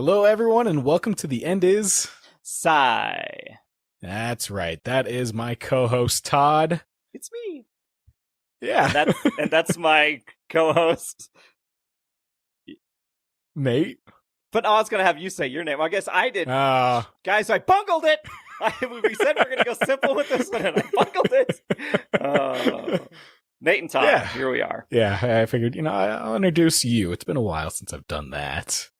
Hello, everyone, and welcome to The End Is... Sigh. That's right. That is my co-host, Todd. It's me. Yeah. And that's my co-host, Nate. But I was going to have you say your name. I guess I did. Guys, I bungled it. We said we were going to go simple with this one, and I bungled it. Nate and Todd, Here we are. Yeah, I figured, I'll introduce you. It's been a while since I've done that.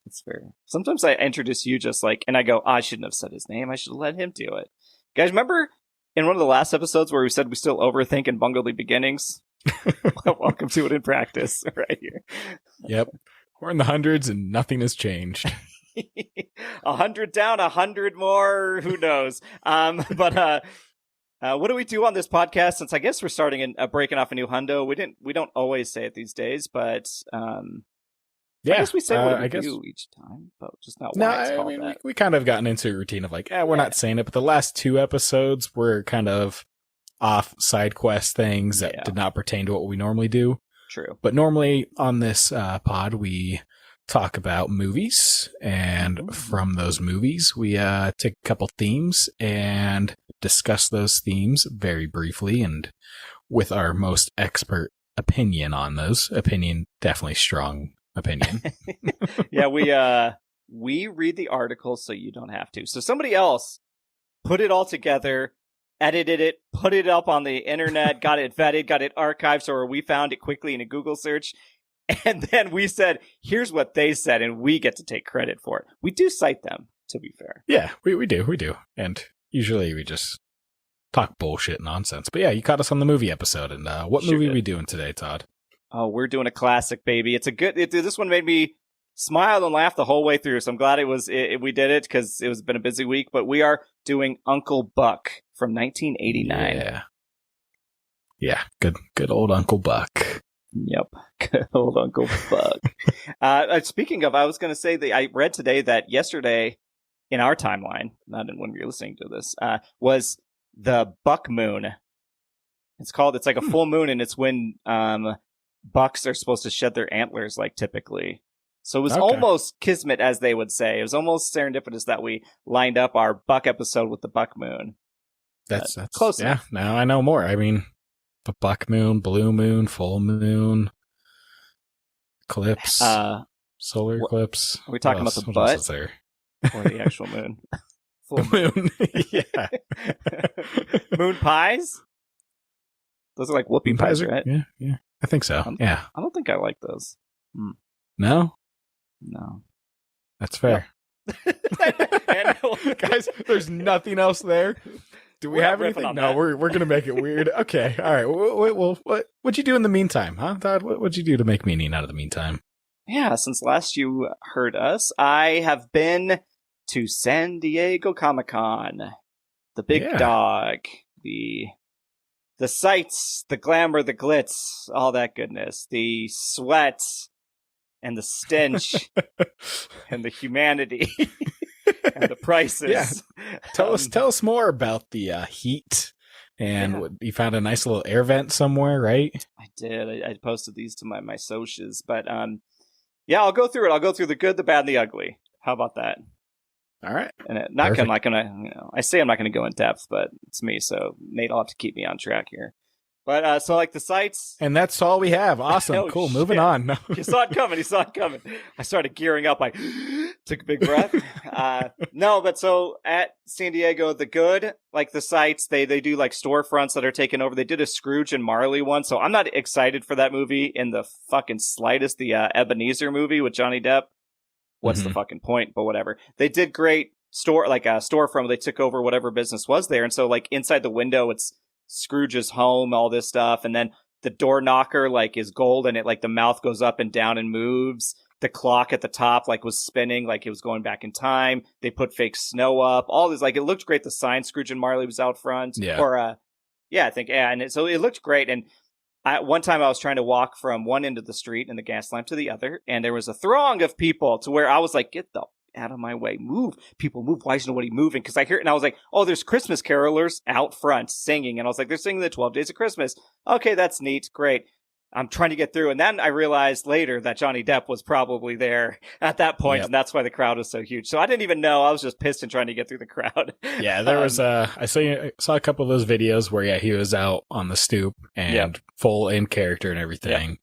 It's fair. Sometimes I introduce you just and I go, I shouldn't have said his name. I should have let him do it. Guys, remember in one of the last episodes where we said we still overthink and bungle the beginnings? Welcome to it in practice right here. Yep. We're in the hundreds and nothing has changed. 100 down, 100 more. Who knows? But what do we do on this podcast? Since I guess we're starting breaking off a new hundo. We don't always say it these days, but I guess we say what we do each time, but just not why it's called that. We kind of gotten into a routine of we're not saying it, but the last two episodes were kind of off side quest things that did not pertain to what we normally do. True. But normally on this pod, we talk about movies, and from those movies, we take a couple themes and discuss those themes very briefly and with our most expert opinion on those. Opinion, definitely strong opinion. Yeah, we read the article so you don't have to. So somebody else put it all together, edited it, put it up on the internet, got it vetted, got it archived, or we found it quickly in a Google search. And then we said, here's what they said, and we get to take credit for it. We do cite them, to be fair. Yeah, we do. And usually we just talk bullshit nonsense. But yeah, you caught us on the movie episode. And what movie are we doing today, Todd? Oh, we're doing a classic, baby. This one made me smile and laugh the whole way through. So I'm glad we did it because it was been a busy week. But we are doing Uncle Buck from 1989. Yeah. Good old Uncle Buck. Yep. Good old Uncle Buck. Speaking of, I was going to say that I read today that yesterday in our timeline, not when you're listening to this, was the Buck Moon. It's like a full moon, and it's when bucks are supposed to shed their antlers typically. So it was almost kismet, as they would say. It was almost serendipitous that we lined up our Buck episode with the Buck Moon. That's close enough. Yeah, now I know more. I mean, the Buck Moon, Blue Moon, Full Moon, eclipse, solar eclipse. Are we talking about the butt there? Or the actual moon? Full moon. Yeah. Moon pies? Those are like whoopie pies, right? Yeah. I think so. I don't think I like those. No? No. That's fair. Guys, there's nothing else there. Do we have anything? No, we're going to make it weird. Okay. All right. Well, what'd you do in the meantime, huh, Todd? What'd you do to make meaning out of the meantime? Yeah, since last you heard us, I have been to San Diego Comic-Con. The big dog. The sights, the glamour, the glitz, all that goodness. The sweat and the stench and the humanity and the prices. Yeah. Tell us more about the heat. And you found a nice little air vent somewhere, right? I did. I posted these to my socials. But I'll go through it. I'll go through the good, the bad, and the ugly. How about that? All right. And I'm not gonna, I say I'm not gonna go in depth, but it's me, so Nate will have to keep me on track here. But so the sites, and that's all we have. Awesome, cool. Shit. Moving on. No. He saw it coming. I started gearing up. I took a big breath. But so at San Diego, the good, the sites, they do storefronts that are taken over. They did a Scrooge and Marley one, so I'm not excited for that movie in the fucking slightest. The Ebenezer movie with Johnny Depp. What's the fucking point? But whatever. They did great storefront. They took over whatever business was there. And so inside the window, it's Scrooge's home, all this stuff. And then the door knocker, is gold, and it, the mouth goes up and down and moves. The clock at the top, was spinning, it was going back in time. They put fake snow up, all this, it looked great. The sign Scrooge and Marley was out front. Yeah. Or, I think, and so it looked great. And one time I was trying to walk from one end of the street in the gas lamp to the other, and there was a throng of people to where I was like, get the out of my way. Move. People move. Why is nobody moving? Because I hear it, and I was like, oh, there's Christmas carolers out front singing. And I was like, they're singing the 12 Days of Christmas. Okay, that's neat. Great. I'm trying to get through. And then I realized later that Johnny Depp was probably there at that point, and that's why the crowd was so huge. So I didn't even know. I was just pissed and trying to get through the crowd. Yeah, there was I saw a couple of those videos where he was out on the stoop and full in character and everything. Yep.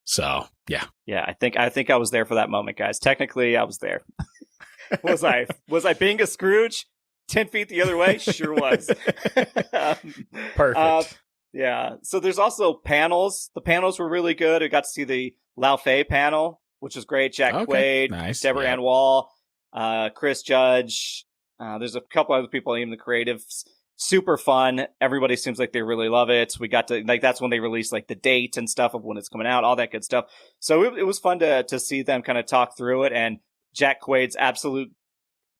So yeah, I think I was there for that moment, guys. Technically, I was there. Was I being a Scrooge? 10 feet the other way? Sure was. Perfect. Yeah. So there's also panels. The panels were really good. I got to see the Lao Fei panel, which was great. Jack Quaid, nice. Deborah Ann Wall, Chris Judge. There's a couple other people, even the creatives. Super fun. Everybody seems like they really love it. We got to, like, that's when they released, like, the date and stuff of when it's coming out, all that good stuff. So it was fun to see them kind of talk through it, and Jack Quaid's absolute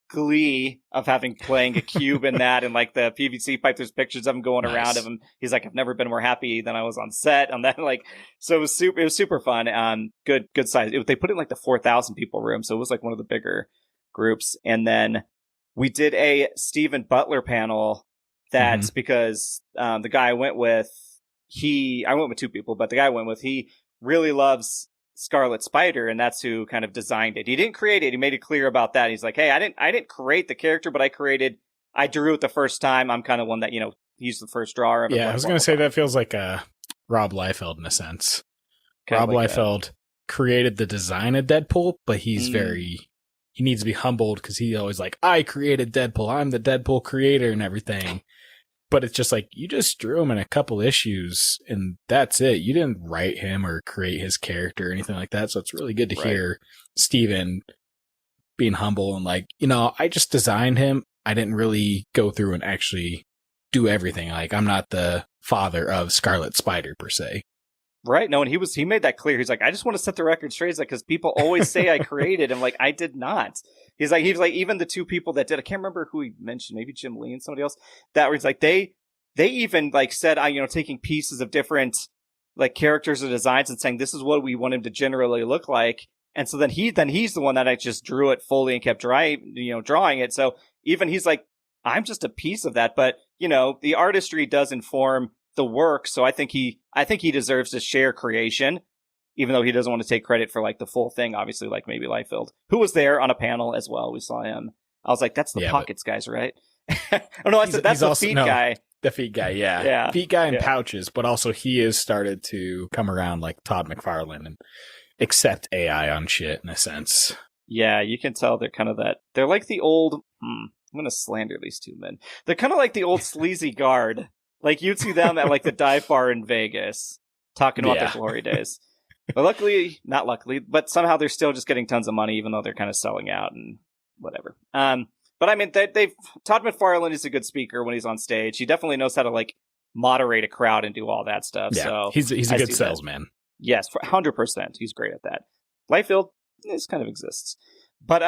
glee of playing a cube in that, and like the PVC pipe, there's pictures of him going around of him. He's like, I've never been more happy than I was on set on that. Like, so it was super fun. Good size. They put it in like the 4,000 people room. So it was like one of the bigger groups. And then we did a Stephen Butler panel that's because, the guy I went with, I went with two people, but the guy I went with, he really loves Scarlet Spider, and that's who kind of designed it. He didn't create it. He made it clear about that. He's like, hey, I didn't create the character, but I drew it the first time. I'm kind of one that, he's the first drawer of it. Yeah, I was going to say that feels like Rob Liefeld in a sense. Rob Liefeld created the design of Deadpool, but he's he needs to be humbled because he always like, I created Deadpool. I'm the Deadpool creator and everything. But it's just like, you just drew him in a couple issues and that's it. You didn't write him or create his character or anything like that. So it's really good to hear Steven being humble and like, I just designed him. I didn't really go through and actually do everything. Like, I'm not the father of Scarlet Spider per se. Right. No, and he made that clear. He's like, I just want to set the record straight. He's like, because people always say I created him. Like, I did not. He's like, even the two people that did, I can't remember who he mentioned, maybe Jim Lee and somebody else, that was like, they even like said, taking pieces of different like characters or designs and saying, this is what we want him to generally look like. And so then he's the one that I just drew it fully and kept drawing it. So even he's like, I'm just a piece of that. But, the artistry does inform the work. So I think he deserves to share creation, even though he doesn't want to take credit for like the full thing, obviously, like maybe Liefeld, who was there on a panel as well. We saw him. I was like, that's the Pockets guys, right? Oh no, that's the feet guy. The feet guy, yeah. Feet guy and pouches, but also he has started to come around like Todd McFarlane and accept AI on shit in a sense. Yeah, you can tell they're kind of that. They're like the old, I'm going to slander these two men. They're kind of like the old sleazy guard. Like you'd see them at like the dive bar in Vegas talking about the glory days. But not luckily, but somehow they're still just getting tons of money, even though they're kind of selling out and whatever. But I mean, Todd McFarlane is a good speaker when he's on stage. He definitely knows how to like moderate a crowd and do all that stuff. Yeah, so he's a good salesman. That. Yes, 100%. He's great at that. Liefeld, this kind of exists. But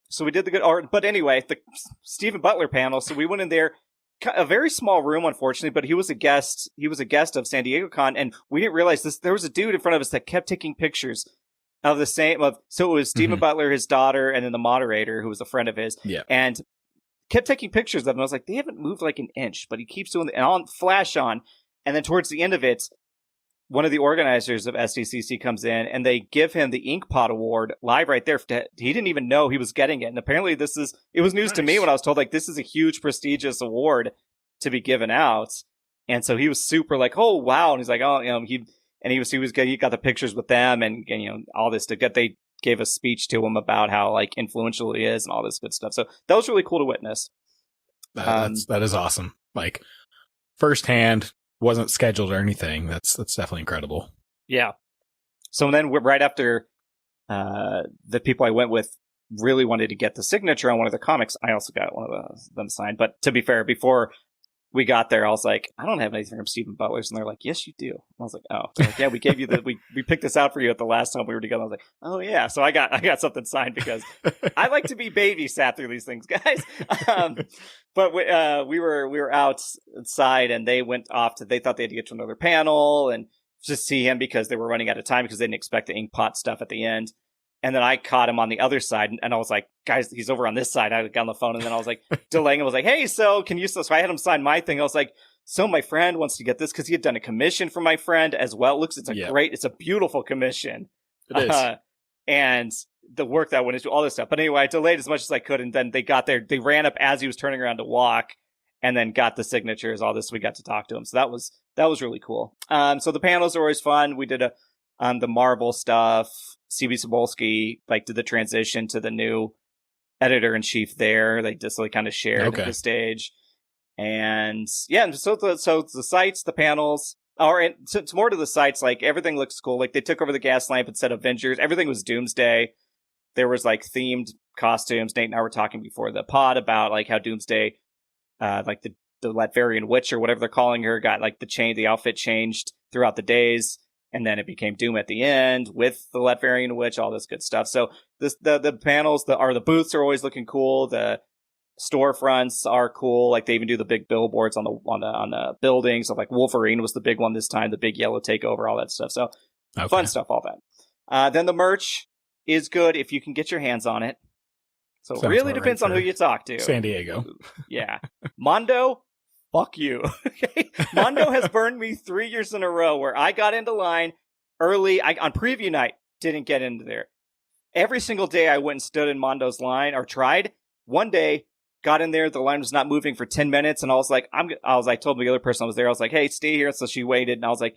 so we did the good art. But anyway, the Stephen Butler panel. So we went in there. A very small room, unfortunately, but he was a guest. He was a guest of San Diego Con, and we didn't realize this. There was a dude in front of us that kept taking pictures of the same. So it was Stephen Butler, his daughter, and then the moderator, who was a friend of his, and kept taking pictures of him. I was like, they haven't moved like an inch, but he keeps doing it. And I'll flash on, and then towards the end of it, one of the organizers of SDCC comes in, and they give him the Inkpot Award live right there. He didn't even know he was getting it. And apparently it was news to me when I was told, like, this is a huge, prestigious award to be given out. And so he was super like, oh, wow. And he's like, oh, he got the pictures with them and all this they gave a speech to him about how like influential he is and all this good stuff. So that was really cool to witness. That is awesome. Like firsthand, wasn't scheduled or anything. That's definitely incredible. Yeah. So then right after the people I went with really wanted to get the signature on one of the comics, I also got one of them signed. But to be fair, before we got there, I was like, I don't have anything from Stephen Butler's. And they're like, yes, you do. And I was like, oh. They're like, yeah, we gave you we picked this out for you at the last time we were together. I was like, oh yeah. So I got something signed because I like to be babysat through these things, guys. But we were outside and they went off they thought they had to get to another panel and just see him because they were running out of time because they didn't expect the Inkpot stuff at the end. And then I caught him on the other side, and I was like, guys, he's over on this side. I got on the phone, and then I was like, delaying him. I was like, hey, so can you... So I had him sign my thing. I was like, so my friend wants to get this because he had done a commission for my friend as well. It's a beautiful commission. It is. And the work that went into all this stuff. But anyway, I delayed as much as I could, and then they got there. They ran up as he was turning around to walk, and then got the signatures, all this. We got to talk to him. So that was really cool. So the panels are always fun. We did the Marvel stuff. CB Cebulski did the transition to the new editor-in-chief there. They just kind of shared the stage. And yeah, so the sites, the panels, it's more to the sites, everything looks cool. They took over the gas lamp and said Avengers. Everything was Doomsday. There was themed costumes. Nate and I were talking before the pod about how Doomsday, the Latvian witch or whatever they're calling her, got the outfit changed throughout the days, and then it became Doom at the end with the Latvian witch, all this good stuff. So the panels, the booths are always looking cool. The storefronts are cool. They even do the big billboards on the buildings. So Wolverine was the big one this time, the big yellow takeover, all that stuff. So fun stuff, all that. Then the merch is good if you can get your hands on it. So it really depends on who you talk to. San Diego. Yeah. Mondo, fuck you. Okay? Mondo has burned me 3 years in a row where I got into line early. On preview night, didn't get into there. Every single day I went and stood in Mondo's line, or tried. One day, got in there, the line was not moving for 10 minutes, and I told the other person I was there, I was like, hey, stay here. So she waited, and I was like,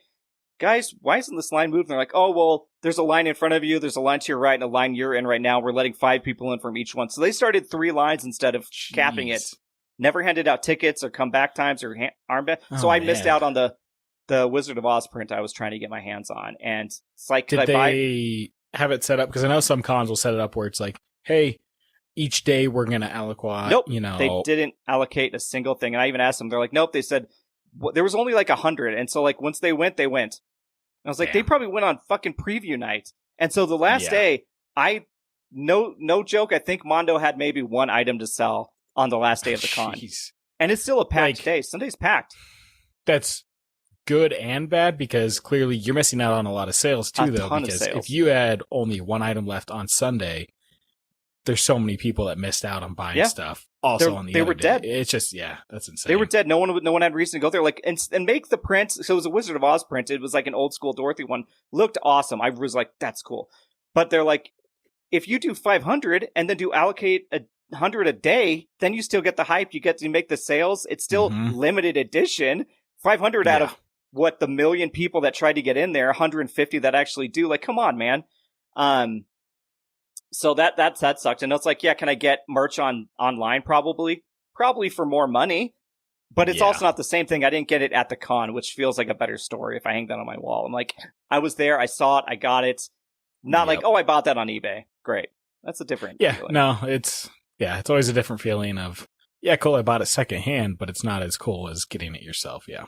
guys, why isn't this line moving? They're like, oh, well, there's a line in front of you, there's a line to your right, and a line you're in right now. We're letting 5 people in from each one. So they started 3 lines instead of capping it. Never handed out tickets or comeback times or armband. So I missed out on the Wizard of Oz print I was trying to get my hands on. And it's did they have it set up? Because I know some cons will set it up where it's hey, each day we're going to allocate. Nope, they didn't allocate a single thing. And I even asked them, they're like, nope. They said there was only 100. And so once they went, they went. And I was like, They probably went on fucking preview night. And so the last day, no joke, I think Mondo had maybe 1 item to sell on the last day of the con. And it's still a packed day. Sunday's packed. That's good and bad, because clearly you're missing out on a lot of sales too, though. Because if you had only 1 item left on Sunday, there's so many people that missed out on buying stuff. Also, they were dead. It's just, that's insane. They were dead. No one had reason to go there. And make the print. So it was a Wizard of Oz print. It was an old school Dorothy one. Looked awesome. I was like, that's cool. But they're like, if you do 500 and then allocate 100 a day, then you still get the hype. You get to make the sales. It's still limited edition. 500 out of what, the million people that tried to get in there, 150 that actually do. Come on, man. So that sucked. And it's can I get merch online? Probably for more money, but it's also not the same thing. I didn't get it at the con, which feels like a better story if I hang that on my wall. I'm like, I was there, I saw it, I got it. Not I bought that on eBay. Great. That's a different feeling. No, it's always a different feeling of, cool, I bought it secondhand, but it's not as cool as getting it yourself. Yeah.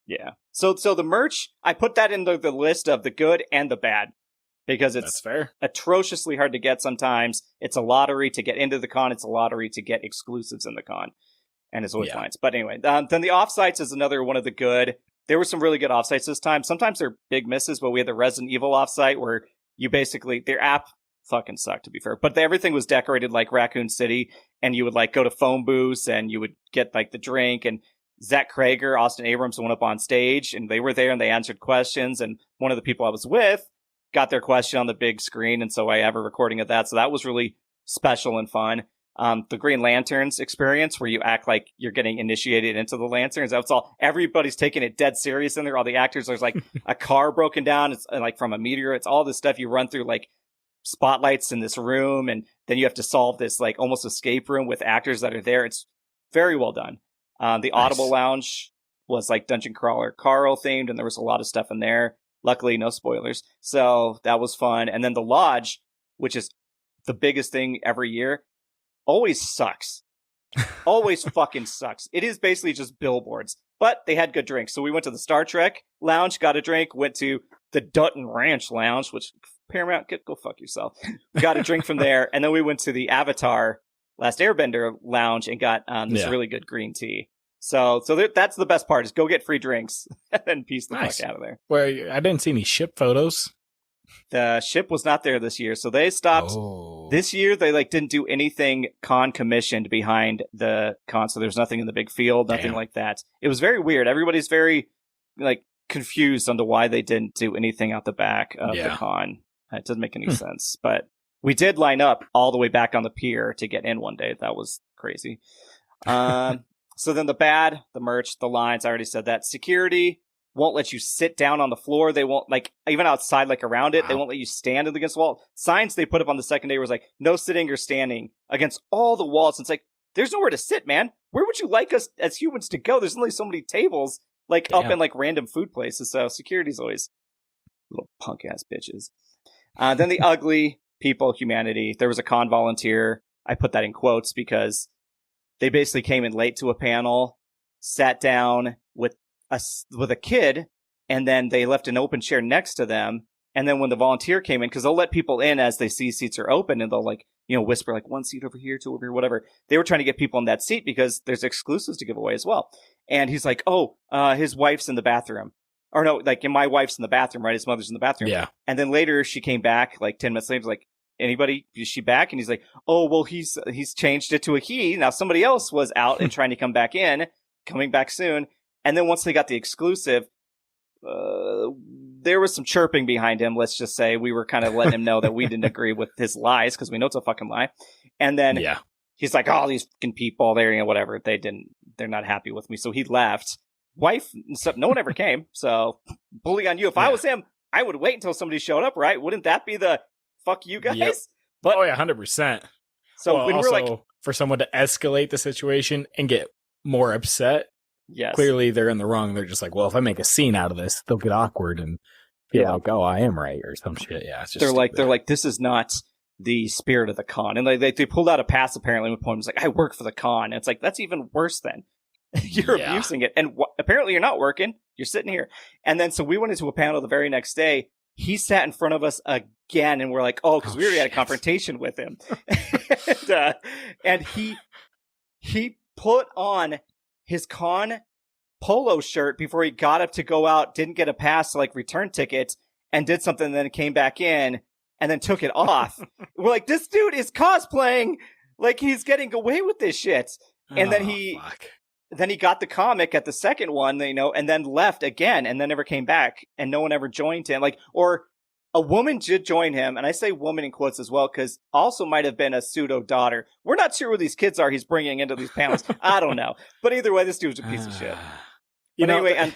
Yeah. So the merch, I put that in the list of the good and the bad. Because it's atrociously hard to get sometimes. It's a lottery to get into the con. It's a lottery to get exclusives in the con. And it's always lines. But anyway, then the offsites is another one of the good. There were some really good offsites this time. Sometimes they're big misses, but we had the Resident Evil offsite where you basically, their app fucking sucked, to be fair. But everything was decorated like Raccoon City. And you would go to phone booths and you would get the drink. And Zach Krager, Austin Abrams went up on stage and they were there and they answered questions. And one of the people I was with got their question on the big screen, and so I have a recording of that. So that was really special and fun. The Green Lanterns experience, where you act like you're getting initiated into the Lanterns. That's all. Everybody's taking it dead serious in there. All the actors, there's a car broken down. It's from a meteor. It's all this stuff. You run through spotlights in this room, and then you have to solve this almost escape room with actors that are there. It's very well done. The Audible Lounge was Dungeon Crawler Carl themed, and there was a lot of stuff in there. Luckily, no spoilers. So that was fun. And then the Lodge, which is the biggest thing every year, always sucks. Always fucking sucks. It is basically just billboards. But they had good drinks. So we went to the Star Trek Lounge, got a drink, went to the Dutton Ranch Lounge, which Paramount, go fuck yourself. Got a drink from there. And then we went to the Avatar Last Airbender Lounge and got this really good green tea. So that's the best part, is go get free drinks and then piece the fuck out of there. Well, I didn't see any ship photos. The ship was not there this year, so they stopped. This year, they like didn't do anything con commissioned behind the con, so there's nothing in the big field, nothing like that. It was very weird. Everybody's very like confused on to why they didn't do anything out the back of the con. It doesn't make any sense, but we did line up all the way back on the pier to get in one day. That was crazy. So then the bad, the merch, the lines, I already said that. Security won't let you sit down on the floor. They won't, like, even outside, like, around it, they won't let you stand against the wall. Signs they put up on the second day was like, no sitting or standing against all the walls. It's like, there's nowhere to sit, man. Where would you like us as humans to go? There's only so many tables, like, up in, like, random food places. So security's always little punk-ass bitches. Then the ugly people, humanity. There was a con volunteer. I put that in quotes because they basically came in late to a panel, sat down with a kid, and then they left an open chair next to them. And then when the volunteer came in, because they'll let people in as they see seats are open, and they'll like, you know, whisper like 1 seat over here, 2 over here, whatever. They were trying to get people in that seat because there's exclusives to give away as well. And he's like, his wife's in the bathroom. Or no, like, my wife's in the bathroom, right? His mother's in the bathroom. Yeah. And then later she came back, like 10 minutes later, like, anybody? Is she back? And he's like, oh, well, he's changed it to a he. Now somebody else was out and trying to come back in, coming back soon. And then once they got the exclusive, there was some chirping behind him. Let's just say we were kind of letting him know that we didn't agree with his lies because we know it's a fucking lie. And then he's like, oh, these fucking people, they're, you know, whatever. They're not happy with me. So he left. Wife, no one ever came. So bully on you. If I was him, I would wait until somebody showed up, right? Wouldn't that be the fuck you guys? Yep. But 100%. So when also, we're like, for someone to escalate the situation and get more upset, yes, clearly they're in the wrong. They're just like, well, if I make a scene out of this, they'll get awkward and feel like, oh, I am right or some shit. Yeah, it's just they're like, this is not the spirit of the con. And they pulled out a pass apparently with poems like, I work for the con. And it's like, that's even worse then. You're abusing it. And apparently you're not working. You're sitting here. And then so we went into a panel the very next day. He sat in front of us again, and we're like, because we already had a confrontation with him. And he put on his con polo shirt before he got up to go out, didn't get a pass to like return tickets, and did something, and then came back in and then took it off. We're like, this dude is cosplaying like he's getting away with this shit. And then he got the comic at the second one, you know, and then left again and then never came back, and no one ever joined him. Like, or a woman did join him, and I say woman in quotes as well, because also might have been a pseudo daughter. We're not sure who these kids are he's bringing into these panels. I don't know. But either way, this dude's a piece of shit. But anyway,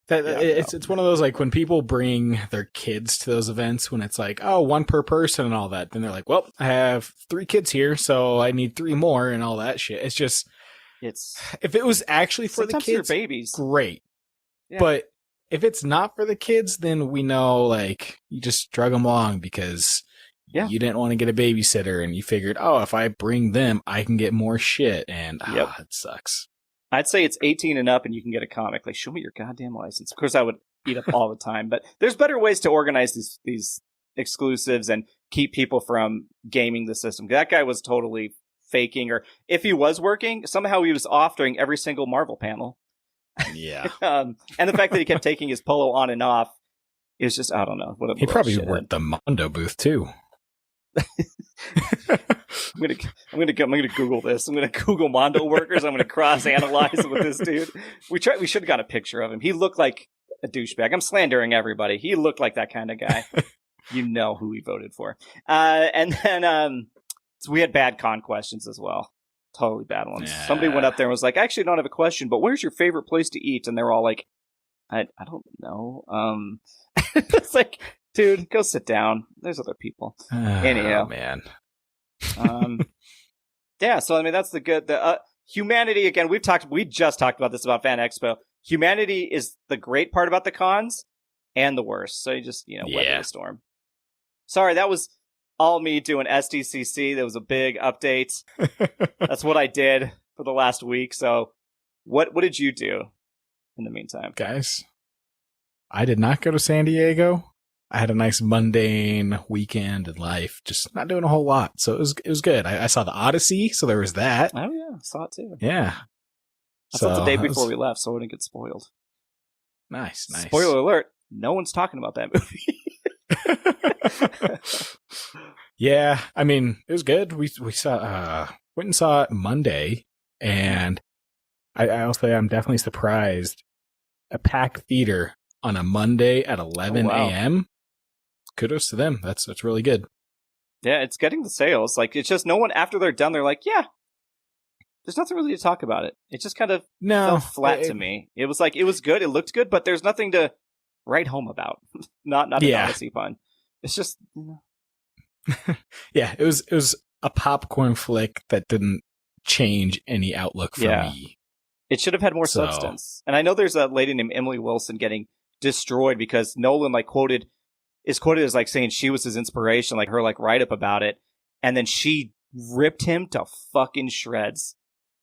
it's one of those, like, when people bring their kids to those events, when it's like, oh, one per person and all that, then they're like, well, I have 3 kids here, so I need 3 more and all that shit. It's just, if it was actually for the kids, babies, great. Yeah. But if it's not for the kids, then we know, like, you just drug them along because you didn't want to get a babysitter, and you figured, oh, if I bring them, I can get more shit, and it sucks. I'd say it's 18 and up, and you can get a comic. Like, show me your goddamn license. Of course, I would eat up all the time, but there's better ways to organize these exclusives and keep people from gaming the system. That guy was totally faking, or if he was working, somehow he was off during every single Marvel panel. Yeah. And the fact that he kept taking his polo on and off is just, I don't know. He probably worked the Mondo booth too. I'm gonna Google this. I'm gonna Google Mondo workers. I'm gonna cross analyze with this dude. We should have got a picture of him. He looked like a douchebag. I'm slandering everybody. He looked like that kind of guy. You know who he voted for. And then so we had bad con questions as well. Totally bad ones. Yeah. Somebody went up there and was like, I actually don't have a question, but where's your favorite place to eat? And they were all like, I don't know. It's like, dude, go sit down. There's other people. Anyhow, man. Yeah. So I mean, that's the humanity. Again, we just talked about this about Fan Expo. Humanity is the great part about the cons and the worst. So you just weather the storm. Sorry, that was all me doing SDCC. There was a big update. That's what I did for the last week. So what did you do in the meantime? Guys, I did not go to San Diego. I had a nice mundane weekend in life, just not doing a whole lot. So it was good. I saw the Odyssey, so there was that. Oh yeah, I saw it too. Yeah. I saw it the day before we left, so I wouldn't get spoiled. Nice. Spoiler alert, no one's talking about that movie. Yeah, I mean, it was good. We saw went and saw it Monday, and I'll say I'm definitely surprised. A packed theater on a Monday at 11 wow. a.m. Kudos to them. That's really good. Yeah, it's getting the sales. Like, it's just no one, after they're done, they're like, yeah, there's nothing really to talk about it. It just kind of No, felt flat to me. It was like, it was good, it looked good, but there's nothing to write home about. not an yeah, Odyssey pun. It's just, yeah. It was a popcorn flick that didn't change any outlook for Yeah. me. it should have had more So- substance. And I know there's a lady named Emily Wilson getting destroyed because Nolan is quoted as like saying she was his inspiration, like her like write up about it, and then she ripped him to fucking shreds.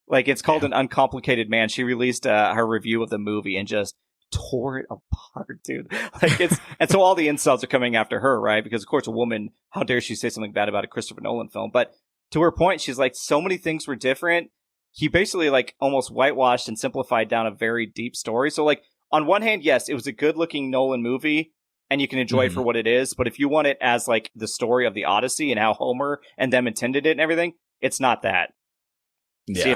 Like, it's called Yeah. An Uncomplicated Man. She released her review of the movie and just tore it apart, dude. Like, it's and so all the insults are coming after her, right? Because of course, a woman, how dare she say something bad about a Christopher Nolan film? But to her point, she's like, so many things were different. He basically like almost whitewashed and simplified down a very deep story. So like, on one hand, yes, it was a good looking Nolan movie and you can enjoy it for what it is. But if you want it as like the story of the Odyssey and how Homer and them intended it and everything, it's not that. Yeah. So you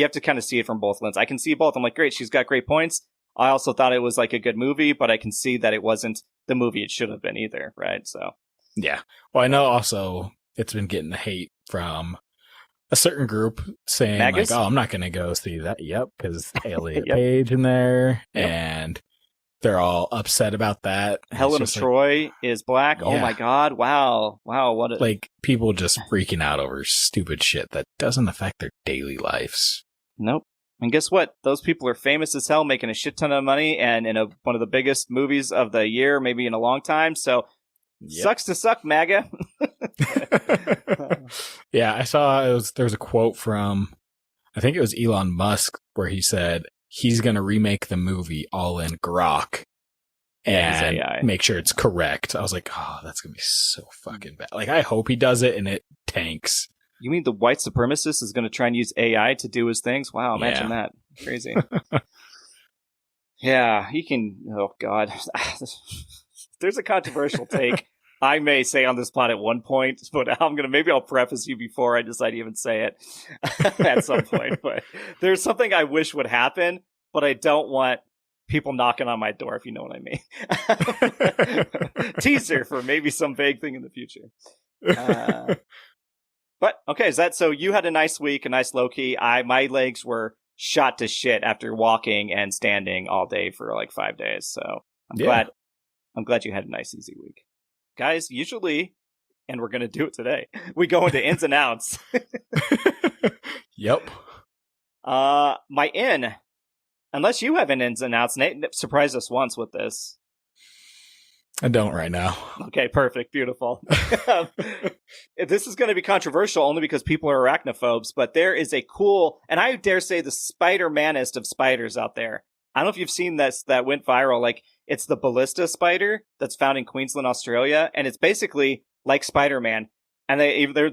have to kind of see it from both lenses. I can see both. I'm like, great, she's got great points. I also thought it was like a good movie, but I can see that it wasn't the movie it should have been either, right? So Yeah. Well, I know also it's been getting hate from a certain group saying Magus? like, "Oh, I'm not going to go see that." Yep, because Elliot Yep. Page in there, Yep. and they're all upset about that. And Helen of it's just Troy is black. Oh Yeah. my god! Wow! What a like people just freaking out over stupid shit that doesn't affect their daily lives. nope. And guess what? Those people are famous as hell, making a shit ton of money, and in one of the biggest movies of the year, maybe in a long time. So Yep. sucks to suck, MAGA. Yeah, I saw there was a quote from, I think it was Elon Musk, where he said he's going to remake the movie all in Grok Yeah, and his AI. make sure it's correct. I was like, oh, that's going to be so fucking bad. Like, I hope he does it and it tanks. You mean the white supremacist is going to try and use AI to do his things? Wow, imagine that. Crazy. Yeah, he can. Oh, God. There's a controversial take I may say on this pod at one point, but maybe I'll preface you before I decide to even say it at some point. But there's something I wish would happen, but I don't want people knocking on my door, if you know what I mean. Teaser for maybe some vague thing in the future. But okay, so you had a nice week, a nice low key. My legs were shot to shit after walking and standing all day for like 5 days. So I'm glad you had a nice easy week. Guys, usually, and we're gonna do it today, we go into ins and outs. Yep. My in, unless you have an ins and outs, Nate surprised us once with this. I don't right now. Okay, perfect. Beautiful. This is going to be controversial only because people are arachnophobes, but there is a cool, and I dare say the Spider-Manest of spiders out there. I don't know if you've seen this that went viral. Like, it's the ballista spider that's found in Queensland, Australia, and it's basically like Spider-Man. And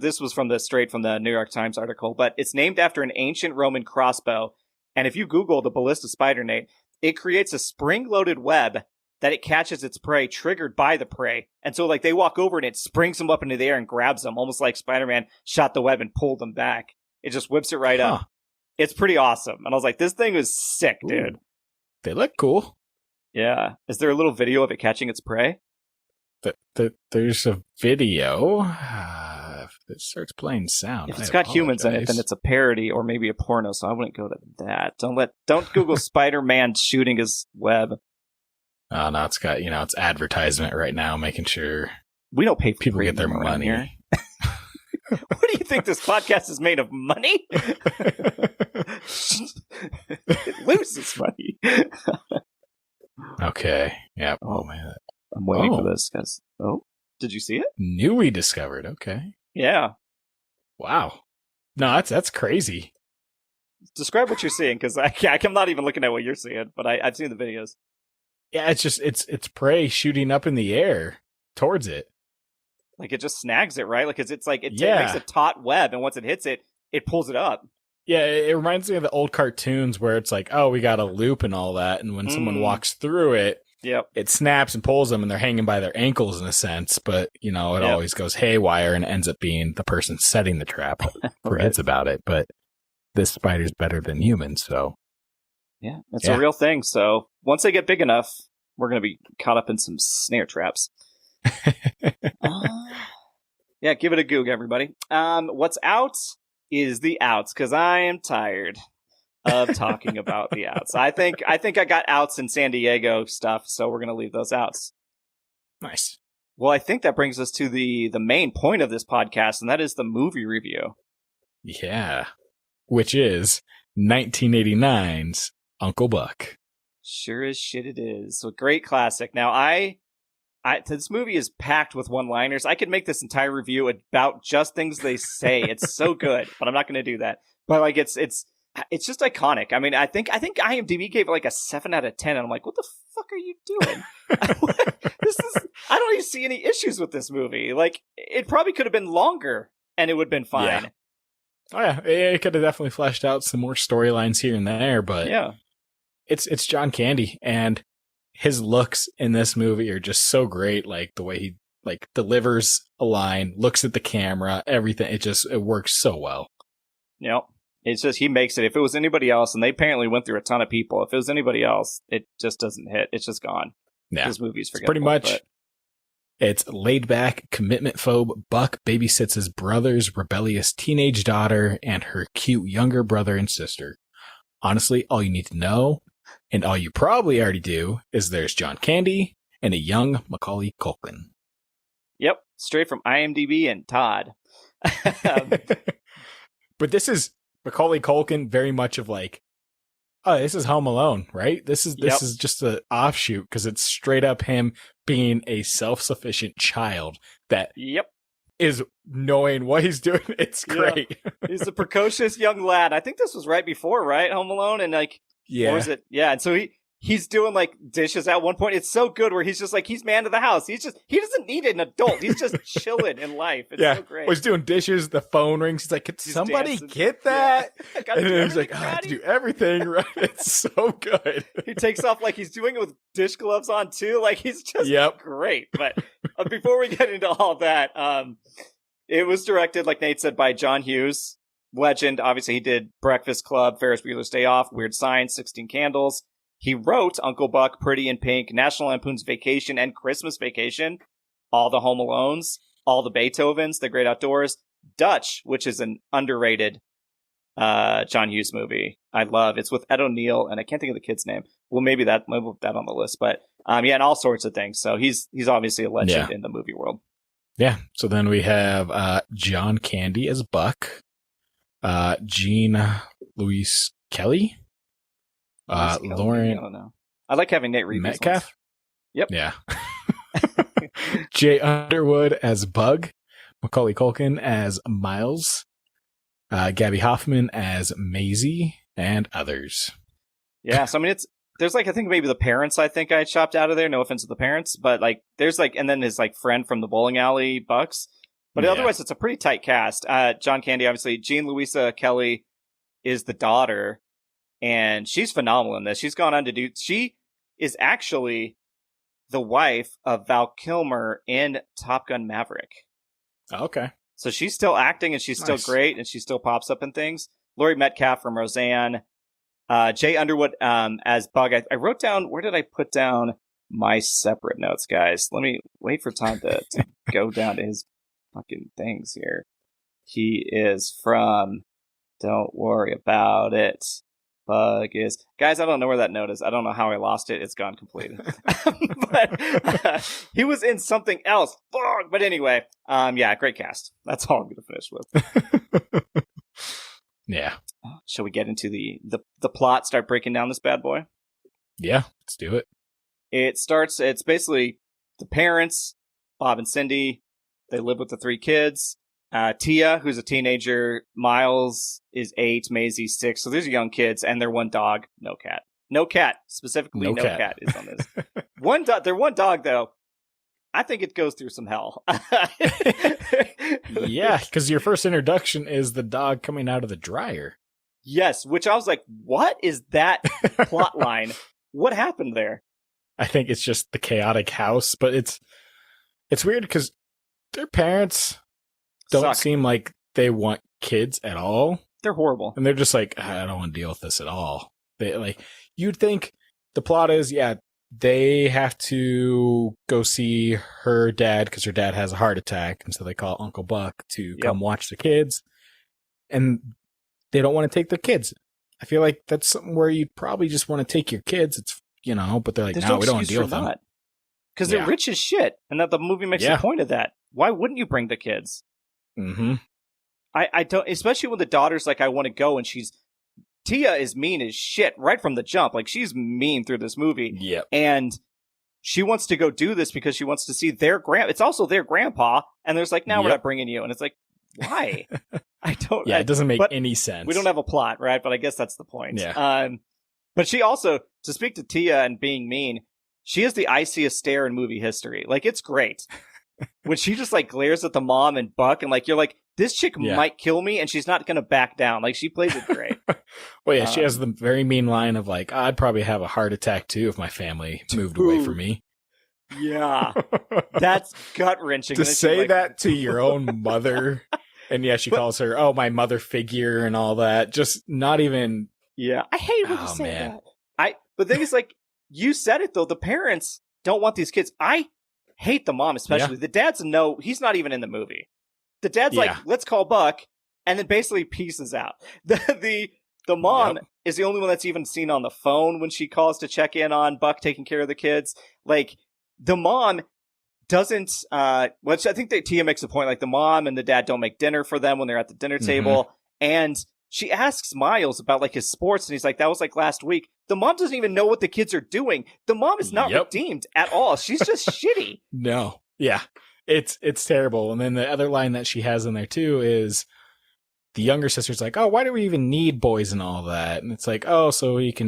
this was straight from the New York Times article, but it's named after an ancient Roman crossbow. And if you Google the ballista spider, Nate, it creates a spring-loaded web that it catches its prey, triggered by the prey. And so, like, they walk over and it springs them up into the air and grabs them, almost like Spider-Man shot the web and pulled them back. It just whips it right up. It's pretty awesome. And I was like, this thing is sick, dude. Ooh, they look cool. Yeah. Is there a little video of it catching its prey? There's a video. If it starts playing sound, If it's got humans in it, then it's a parody or maybe a porno, so I wouldn't go to that. Don't Google Spider-Man shooting his web. Oh, no, it's got, it's advertisement right now, making sure We don't pay for people get their premium around money. here. What do you think this podcast is made of? Money? It loses money. Okay. Yeah. Oh. Oh, man. I'm waiting for this, guys. Oh, did you see it? Newly discovered. Okay. Yeah. Wow. No, that's crazy. Describe what you're seeing, because I'm not even looking at what you're seeing, but I've seen the videos. Yeah, it's just it's prey shooting up in the air towards it. Like, it just snags it, right? Like, it Yeah. makes a taut web, and once it hits it, it pulls it up. Yeah, it reminds me of the old cartoons where it's like, oh, we got a loop and all that, and when someone walks through it, Yep. it snaps and pulls them and they're hanging by their ankles in a sense, but it always goes haywire and ends up being the person setting the trap forgets about it. But this spider's better than humans, so. Yeah, it's a real thing. So once they get big enough, we're going to be caught up in some snare traps. Yeah, give it a goog, everybody. What's out is the outs, because I am tired of talking about the outs. I think I got outs in San Diego stuff, so we're going to leave those outs. Nice. Well, I think that brings us to the main point of this podcast, and that is the movie review. Yeah, which is 1989's Uncle Buck. Sure as shit it is. So great classic. Now, this movie is packed with one-liners. I could make this entire review about just things they say. It's so good, but I'm not going to do that. But like, it's just iconic. I mean, I think IMDb gave it like a 7 out of 10, and I'm like, what the fuck are you doing? I don't even see any issues with this movie. Like, it probably could have been longer, and it would have been fine. Yeah. Oh yeah, it could have definitely fleshed out some more storylines here and there, but yeah, it's John Candy, and his looks in this movie are just so great. Like the way he like delivers a line, looks at the camera, everything. It works so well. Yep. It's just, he makes it. If it was anybody else, and they apparently went through a ton of people, if it was anybody else, it just doesn't hit. It's just gone. Yeah. This movie's forgettable. Pretty much. It's laid back, commitment phobe Buck babysits his brother's rebellious teenage daughter and her cute younger brother and sister. Honestly, all you need to know, and all you probably already do, is there's John Candy and a young Macaulay Culkin. Yep, straight from IMDb and Todd. But this is Macaulay Culkin very much of like, oh, this is Home Alone, right? This is just an offshoot because it's straight up him being a self-sufficient child that is knowing what he's doing. It's great. Yeah. He's a precocious young lad. I think this was right before, right? Home Alone, and like, or was it? Yeah, and so he's doing like dishes at one point. It's so good where he's just like, he's man of the house. He doesn't need an adult. He's just chilling in life. It's so great. Well, he's doing dishes. The phone rings. He's like, could somebody get that? Yeah. And then he's like, I have to do everything right. It's so good. He takes off like he's doing it with dish gloves on too. Like he's just great. But before we get into all that, it was directed, like Nate said, by John Hughes, legend. Obviously, he did Breakfast Club, Ferris Bueller's Day Off, Weird Science, 16 Candles. He wrote Uncle Buck, Pretty in Pink, National Lampoon's Vacation, and Christmas Vacation, all the Home Alones, all the Beethovens, The Great Outdoors, Dutch, which is an underrated John Hughes movie. I love. It's with Ed O'Neill, and I can't think of the kid's name. Well, maybe we'll put that on the list, but and all sorts of things. So he's obviously a legend in the movie world. Yeah. So then we have John Candy as Buck, Jean Louise Kelly. Lauren, I don't know. I like having Nate read Metcalf. Yep. Yeah. Jay Underwood as Bug, Macaulay Culkin as Miles, Gabby Hoffman as Maisie, and others. Yeah. So I mean, there's like, I think maybe the parents. I think I chopped out of there. No offense to the parents, but like there's like, and then his like friend from the bowling alley, Bucks. But otherwise, it's a pretty tight cast. John Candy, obviously. Jean Louisa Kelly is the daughter. And she's phenomenal in this. She's gone on to she is actually the wife of Val Kilmer in Top Gun Maverick. Oh, okay. So she's still acting and she's still great and she still pops up in things. Laurie Metcalf from Roseanne. Jay Underwood as Bug. I wrote down, where did I put down my separate notes, guys? Let me wait for Todd to go down to his fucking things here. He is from Don't Worry About It. Bug is, guys, I don't know where that note is. I don't know how I lost it. It's gone completely. But he was in something else. Bug. But anyway, great cast. That's all I'm going to finish with. Yeah. Shall we get into the plot? Start breaking down this bad boy. Yeah, let's do it. It's basically the parents, Bob and Cindy. They live with the 3 kids. Tia, who's a teenager, Miles is 8, Maisie's 6. So there's young kids, and their one dog, no cat. No cat, specifically no cat is on this. Their one dog, though, I think it goes through some hell. Yeah, because your first introduction is the dog coming out of the dryer. Yes, which I was like, what is that plot line? What happened there? I think it's just the chaotic house, but it's weird because their parents don't seem like they want kids at all. They're horrible. And they're just like, I don't want to deal with this at all. They like, you'd think the plot is, they have to go see her dad because her dad has a heart attack. And so they call Uncle Buck to come watch the kids. And they don't want to take their kids. I feel like that's something where you'd probably just want to take your kids. It's, but they're like, no, we don't want to deal with them. Because they're rich as shit. And that the movie makes a point of that. Why wouldn't you bring the kids? Mm-hmm. I don't, especially when the daughter's like, I want to go, and Tia is mean as shit right from the jump. Like, she's mean through this movie. Yeah. And she wants to go do this because she wants to see it's also their grandpa. And there's like, we're not bringing you. And it's like, why? It doesn't make any sense. We don't have a plot, right? But I guess that's the point. Yeah. But she also, to speak to Tia and being mean, she has the iciest stare in movie history. Like, it's great. When she just like glares at the mom and Buck, and like, you're like, this chick might kill me, and she's not going to back down. Like, she plays it great. Well, yeah, she has the very mean line of like, I'd probably have a heart attack too if my family moved away from me. Yeah. That's gut-wrenching. To say that to your own mother, and she calls her, my mother figure and all that, just not even... Yeah, I hate when you say that. But the thing is, like, you said it, though, the parents don't want these kids. I hate the mom, especially. The dad's he's not even in the movie. The dad's like, let's call Buck, and then basically pieces out. The mom is the only one that's even seen on the phone when she calls to check in on Buck taking care of the kids. Like, the mom doesn't, which I think that Tia makes a point, like, the mom and the dad don't make dinner for them when they're at the dinner table, and she asks Miles about, like, his sports, and he's like, that was, like, last week. The mom doesn't even know what the kids are doing. The mom is not redeemed at all. She's just shitty. No. Yeah. It's terrible. And then the other line that she has in there, too, is the younger sister's like, why do we even need boys and all that? And it's like, so we can,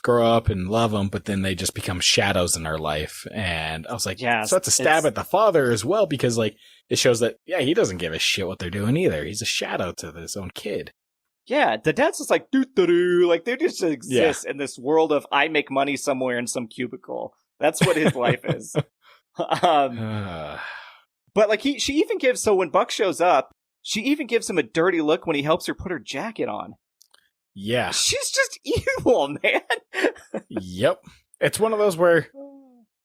grow up and love them, but then they just become shadows in our life. And I was like, so that's a stab at the father as well, because, like, it shows that, he doesn't give a shit what they're doing either. He's a shadow to his own kid. Yeah, the dad's just like, doo-doo-doo. Like, they just exist in this world of, I make money somewhere in some cubicle. That's what his life is. But, like, she even gives, so when Buck shows up, she even gives him a dirty look when he helps her put her jacket on. Yeah. She's just evil, man. Yep. It's one of those where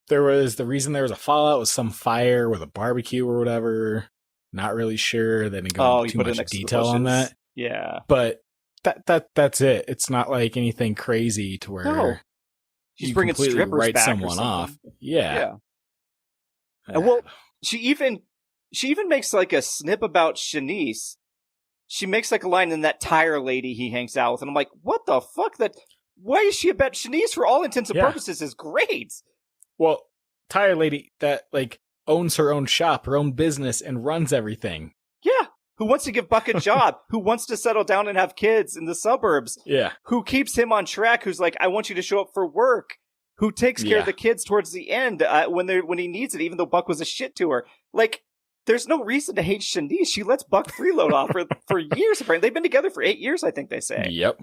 the reason there was a fallout was some fire with a barbecue or whatever. Not really sure. They didn't go into too much detail on that. Yeah. But that's it. It's not like anything crazy to where she's bringing strippers write back someone off. Yeah. Well, she even makes like a snip about Shanice. She makes like a line in that tire lady he hangs out with, and I'm like, what the fuck? Why is she about Shanice? For all intents and purposes, is great. Well, tire lady that like owns her own shop, her own business, and runs everything. Yeah. Who wants to give Buck a job, who wants to settle down and have kids in the suburbs, who keeps him on track, who's like, I want you to show up for work, who takes care of the kids towards the end when he needs it, even though Buck was a shit to her. Like, there's no reason to hate Shanice. She lets Buck freeload off for years, apparently. They've been together for 8 years, I think they say. Yep.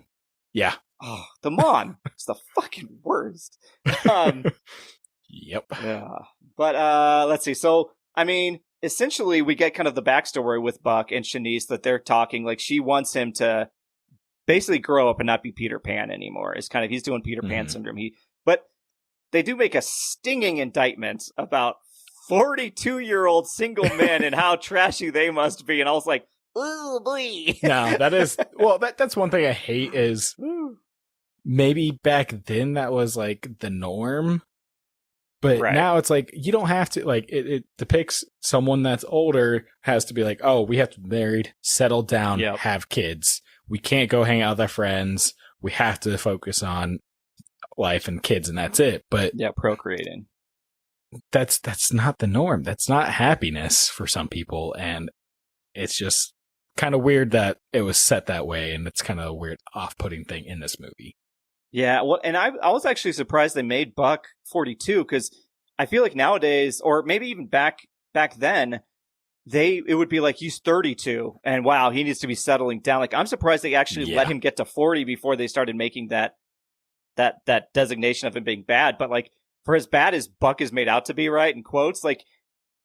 Yeah. Oh, the mom is the fucking worst. Yep. Yeah. But let's see. So, I mean, essentially, we get kind of the backstory with Buck and Shanice that they're talking. Like, she wants him to basically grow up and not be Peter Pan anymore. It's kind of, he's doing Peter Pan syndrome. But they do make a stinging indictment about 42-year-old single men and how trashy they must be. And I was like, ooh, boy. No, that is, well, that's one thing I hate is maybe back then that was like the norm. But now it's like, you don't have to, like, it depicts someone that's older has to be like, we have to be married, settle down, have kids. We can't go hang out with our friends. We have to focus on life and kids, and that's it. But procreating. That's not the norm. That's not happiness for some people. And it's just kind of weird that it was set that way. And it's kind of a weird off-putting thing in this movie. Yeah, well, and I was actually surprised they made Buck 42, because I feel like nowadays, or maybe even back then, it would be like, he's 32, and wow, he needs to be settling down. Like, I'm surprised they actually let him get to 40 before they started making that designation of him being bad. But like, for as bad as Buck is made out to be, right, in quotes, like,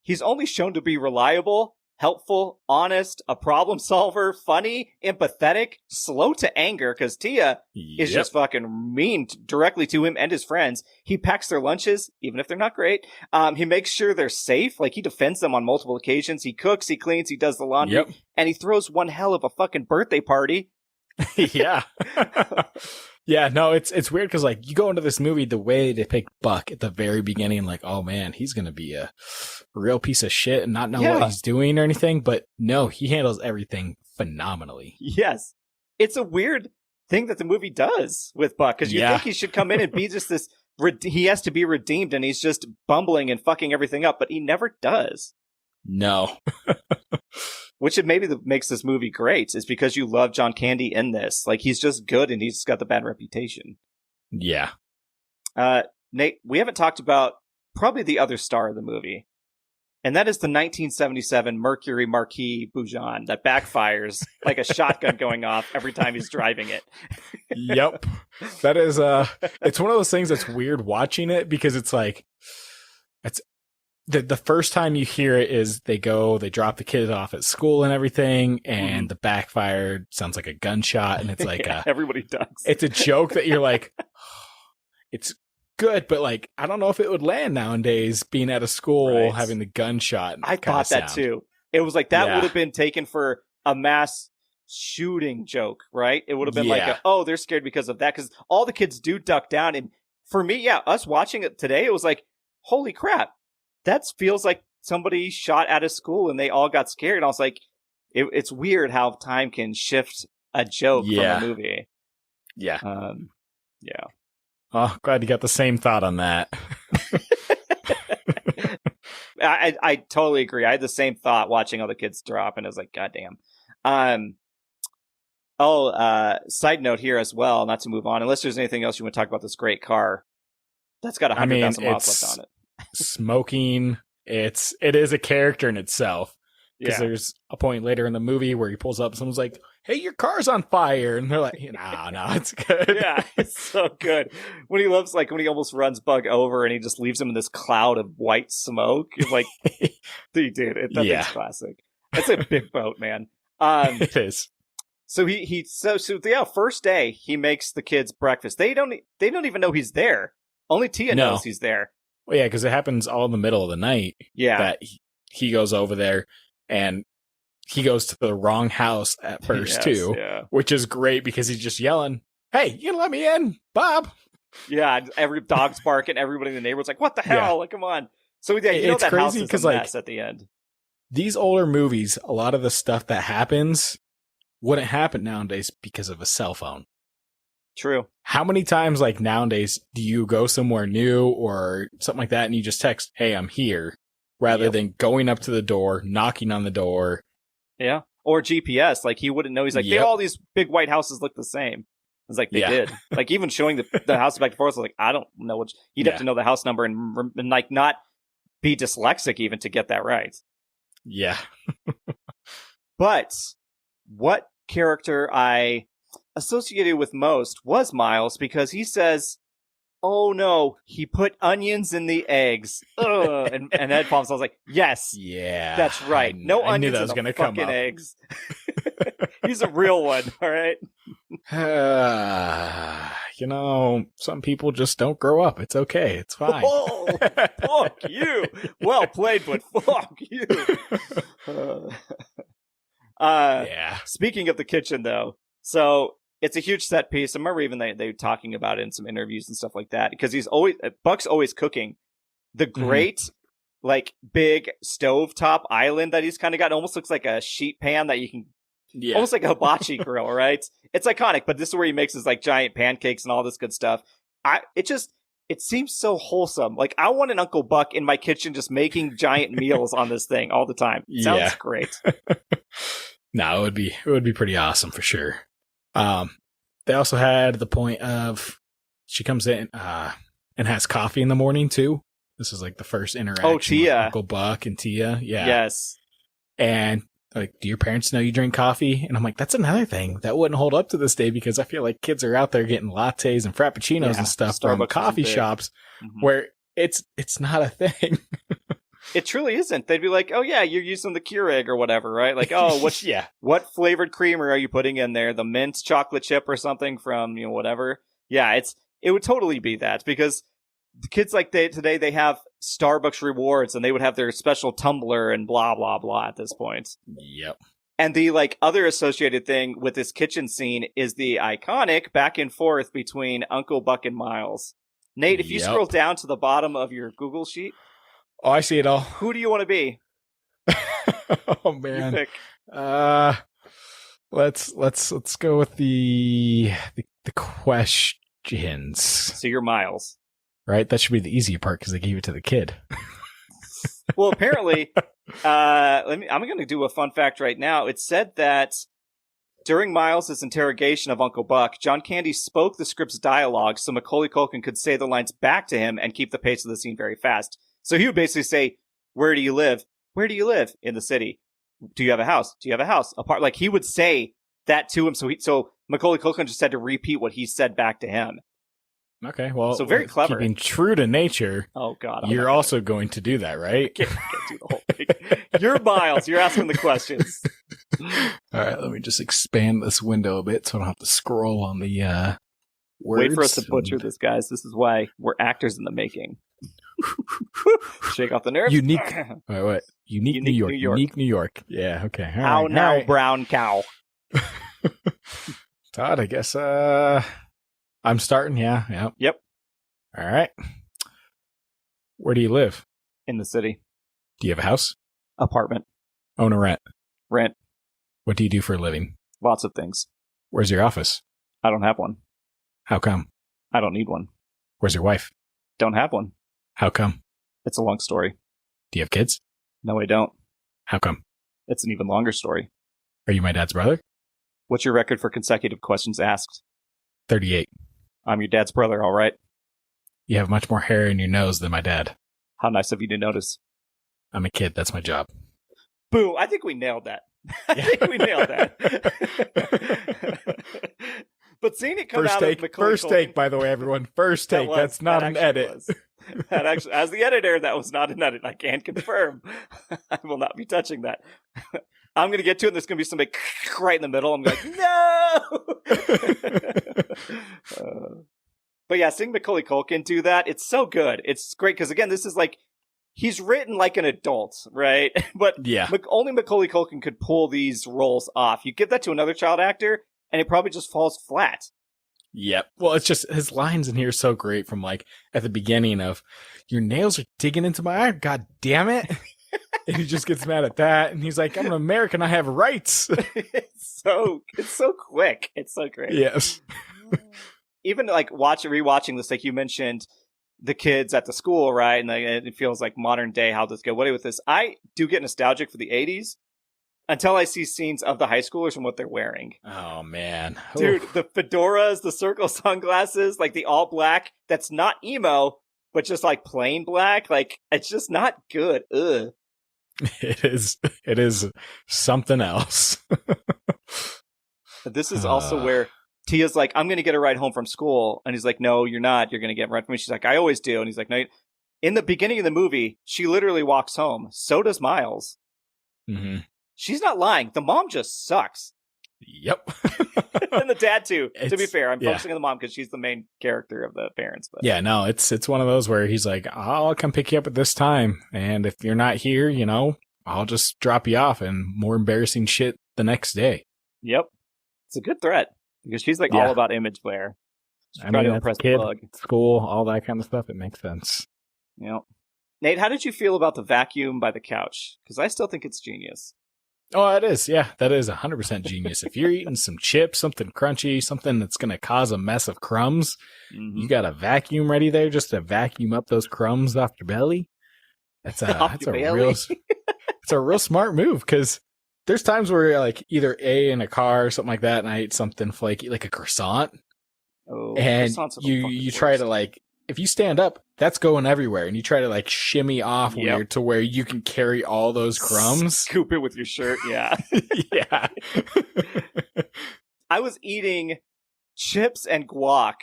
he's only shown to be reliable, helpful, honest, a problem solver, funny, empathetic, slow to anger, because Tia is just fucking mean directly to him and his friends. He packs their lunches, even if they're not great. He makes sure they're safe. Like, he defends them on multiple occasions. He cooks, he cleans, he does the laundry, and he throws one hell of a fucking birthday party. Yeah. Yeah, no, it's weird because, like, you go into this movie, the way they pick Buck at the very beginning, like, oh man, he's going to be a real piece of shit and not know what he's doing or anything. But no, he handles everything phenomenally. Yes. It's a weird thing that the movie does with Buck, because you think he should come in and be just this, he has to be redeemed, and he's just bumbling and fucking everything up, but he never does. No. Which maybe makes this movie great, is because you love John Candy in this. Like, he's just good, and he's got the bad reputation. Yeah. Nate, we haven't talked about probably the other star of the movie, and that is the 1977 Mercury Marquis Boujon that backfires like a shotgun going off every time he's driving it. Yep. That is, it's one of those things that's weird watching it, because it's like, it's, the first time you hear it is they drop the kids off at school and everything, and the backfire sounds like a gunshot, and it's like everybody does. It's a joke that you're like, it's good, but like, I don't know if it would land nowadays, being at a school having the gunshot. I thought that too. It was like that would have been taken for a mass shooting joke, right? It would have been like, they're scared because of that, because all the kids do duck down. And for me, us watching it today, it was like, holy crap. That feels like somebody shot at a school and they all got scared. And I was like, it's weird how time can shift a joke from a movie. Yeah. Yeah. Oh, glad you got the same thought on that. I totally agree. I had the same thought watching all the kids drop, and I was like, God damn. Side note here as well, not to move on, unless there's anything else you want to talk about this great car that's got 100,000 miles left on it. Smoking. It is a character in itself, because there's a point later in the movie where he pulls up and someone's like, hey, your car's on fire, and they're like, no, it's good. Yeah, it's so good when he almost runs Bug over and he just leaves him in this cloud of white smoke. It's like, dude, that thing's classic. That's a big boat, man. It is. So first day he makes the kids breakfast. They don't even know he's there. Only Tia knows he's there. Well, yeah, because it happens all in the middle of the night. Yeah. That he goes over there, and he goes to the wrong house at first, too. Yeah. Which is great, because he's just yelling, hey, you gonna let me in, Bob? Yeah, every dog's barking, everybody in the neighborhood's like, what the hell? Yeah. Like, come on. So it's that crazy, because mess at the end. These older movies, a lot of the stuff that happens wouldn't happen nowadays because of a cell phone. True. How many times, like, nowadays do you go somewhere new or something like that and you just text, hey, I'm here, rather than going up to the door, knocking on the door? Yeah. Or GPS. Like, he wouldn't know. He's like, all these big white houses look the same. It's like, they did. Like, even showing the house back and forth, I was like, I don't know which. You'd have to know the house number and like, not be dyslexic even to get that right. Yeah. But what character I associated with most was Miles, because he says, oh no, he put onions in the eggs. And Ed Palms, I was like, yes, that's right. No onions in the fucking eggs. He's a real one, all right? Some people just don't grow up. It's okay. It's fine. Oh, fuck you. Well played, but fuck you. Speaking of the kitchen, though, so it's a huge set piece. I remember even they were talking about it in some interviews and stuff like that, because Buck's always cooking. The great, like, big stovetop island that he's kind of got, almost looks like a sheet pan that you can, almost like a hibachi grill, right? It's iconic, but this is where he makes his, like, giant pancakes and all this good stuff. It seems so wholesome. Like, I want an Uncle Buck in my kitchen just making giant meals on this thing all the time. Sounds great. No, it would be pretty awesome for sure. They also had the point of she comes in and has coffee in the morning too. This is like the first interaction with Uncle Buck and Tia. Yeah. Yes. And like, do your parents know you drink coffee? And I'm like, that's another thing that wouldn't hold up to this day, because I feel like kids are out there getting lattes and frappuccinos and stuff from coffee shops where It's not a thing. It truly isn't. They'd be like, oh yeah, you're using the Keurig or whatever, right? Like, oh, what flavored creamer are you putting in there? The mint chocolate chip or something from, whatever. Yeah, it would totally be that, because the kids like today, they have Starbucks rewards and they would have their special tumbler and blah, blah, blah at this point. Yep. And the other associated thing with this kitchen scene is the iconic back and forth between Uncle Buck and Miles. Nate, if you scroll down to the bottom of your Google sheet. Oh, I see it all. Who do you want to be? Oh man. Let's go with the questions. So you're Miles. Right? That should be the easy part because they gave it to the kid. Well, apparently, I'm going to do a fun fact right now. It said that during Miles' interrogation of Uncle Buck, John Candy spoke the script's dialogue so Macaulay Culkin could say the lines back to him and keep the pace of the scene very fast. So he would basically say, "Where do you live? Where do you live in the city? Do you have a house? Do you have a house?" Apart, like he would say that to him. So Macaulay Culkin just had to repeat what he said back to him. Okay, well, so very clever. Keeping true to nature. Oh God, you're also going to do that, right? I can't do the whole thing. You're Miles. You're asking the questions. All right, let me just expand this window a bit so I don't have to scroll on the words. Wait for us to butcher this, guys. This is why we're actors in the making. Shake off the nerves. Unique. Wait, what? Unique New York. Unique New York. Yeah. Okay. How now, right. Brown cow. Todd, I guess. I'm starting. Yeah. Yep. All right. Where do you live? In the city. Do you have a house? Apartment. Own or rent? Rent. What do you do for a living? Lots of things. Where's your office? I don't have one. How come? I don't need one. Where's your wife? Don't have one. How come? It's a long story. Do you have kids? No, I don't. How come? It's an even longer story. Are you my dad's brother? What's your record for consecutive questions asked? 38. I'm your dad's brother, all right? You have much more hair in your nose than my dad. How nice of you to notice. I'm a kid. That's my job. Boo. I think we nailed that. I think we nailed that. But seeing it come out of Macaulay First take, by the way, everyone. First take. That's not an edit. That actually, as the editor, that was not an edit. I can confirm. I will not be touching that. I'm going to get to it, and there's going to be somebody right in the middle. I'm like, no! But yeah, seeing Macaulay Culkin do that, it's so good. It's great, because again, this is like, he's written like an adult, right? But yeah. Only Macaulay Culkin could pull these roles off. You give that to another child actor, and it probably just falls flat. Yep. Well, it's just his lines in here are so great from like at the beginning of, "Your nails are digging into my eye. God damn it." And he just gets mad at that. And he's like, "I'm an American. I have rights." It's so quick. It's so great. Yes. Even like rewatching this, like you mentioned the kids at the school, right? And it feels like modern day how this get away with this. I do get nostalgic for the 80s. Until I see scenes of the high schoolers and what they're wearing. Oh, man. Dude, the fedoras, the circle sunglasses, like the all black, that's not emo, but just like plain black. Like, it's just not good. Ugh. It is something else. This is also where Tia's like, "I'm going to get a ride home from school." And he's like, "No, you're not. You're going to get a ride from me." She's like, "I always do." And he's like, "No." In the beginning of the movie, she literally walks home. So does Miles. Mm-hmm. She's not lying. The mom just sucks. Yep. And the dad too. To be fair, I'm focusing on the mom because she's the main character of the parents. But. Yeah, no, it's one of those where he's like, "I'll come pick you up at this time, and if you're not here, I'll just drop you off," and more embarrassing shit the next day. Yep, it's a good threat because she's like all about image Blair. I mean, to impress kid, school, all that kind of stuff. It makes sense. Yep. Nate, how did you feel about the vacuum by the couch? Because I still think it's genius. Oh, it is. Yeah, that is 100% genius. If you're eating some chips, something crunchy, something that's going to cause a mess of crumbs, you got a vacuum ready there just to vacuum up those crumbs off your belly. It's a real smart move, because there's times where you're like either in a car or something like that, and I ate something flaky, like a croissant, and you try to like, if you stand up, that's going everywhere, and you try to like shimmy off weird to where you can carry all those crumbs. Scoop it with your shirt, yeah. Yeah. I was eating chips and guac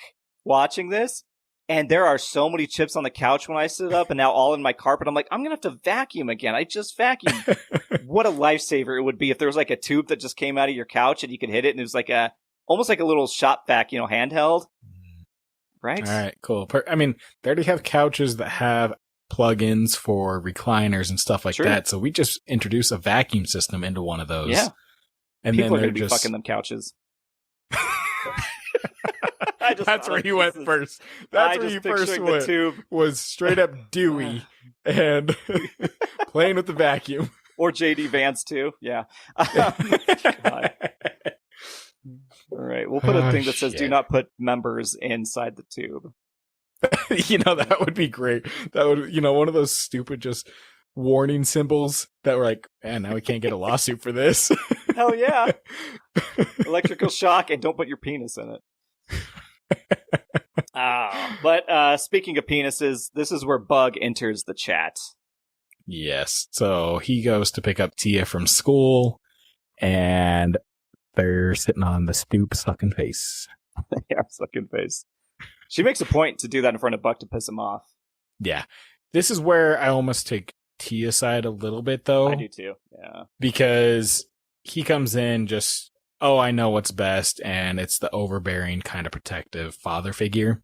watching this, And there are so many chips on the couch when I sit up, and now all in my carpet. I'm like, I'm going to have to vacuum again. I just vacuumed. What a lifesaver it would be if there was like a tube that just came out of your couch and you could hit it, and it was like almost like a little shop vac, handheld. Right? All right, cool. I mean, they already have couches that have plugins for recliners and stuff like that. So we just introduce a vacuum system into one of those. Yeah. And people then are going to be fucking them couches. That's where you went first. That's where you first went. Tube. Was straight up Dewey and playing with the vacuum. Or JD Vance too. Yeah. God. All right. We'll put a thing that says do not put members inside the tube. That would be great. That would, one of those stupid just warning symbols that were like, man, now we can't get a lawsuit for this. Hell yeah. Electrical shock, and don't put your penis in it. But speaking of penises, this is where Bug enters the chat. Yes. So he goes to pick up Tia from school, and they're sitting on the stoop sucking face. Yeah, sucking face. She makes a point to do that in front of Buck to piss him off. Yeah. This is where I almost take Tia's side a little bit, though. I do too, yeah. Because he comes in just, I know what's best, and it's the overbearing, kind of protective father figure.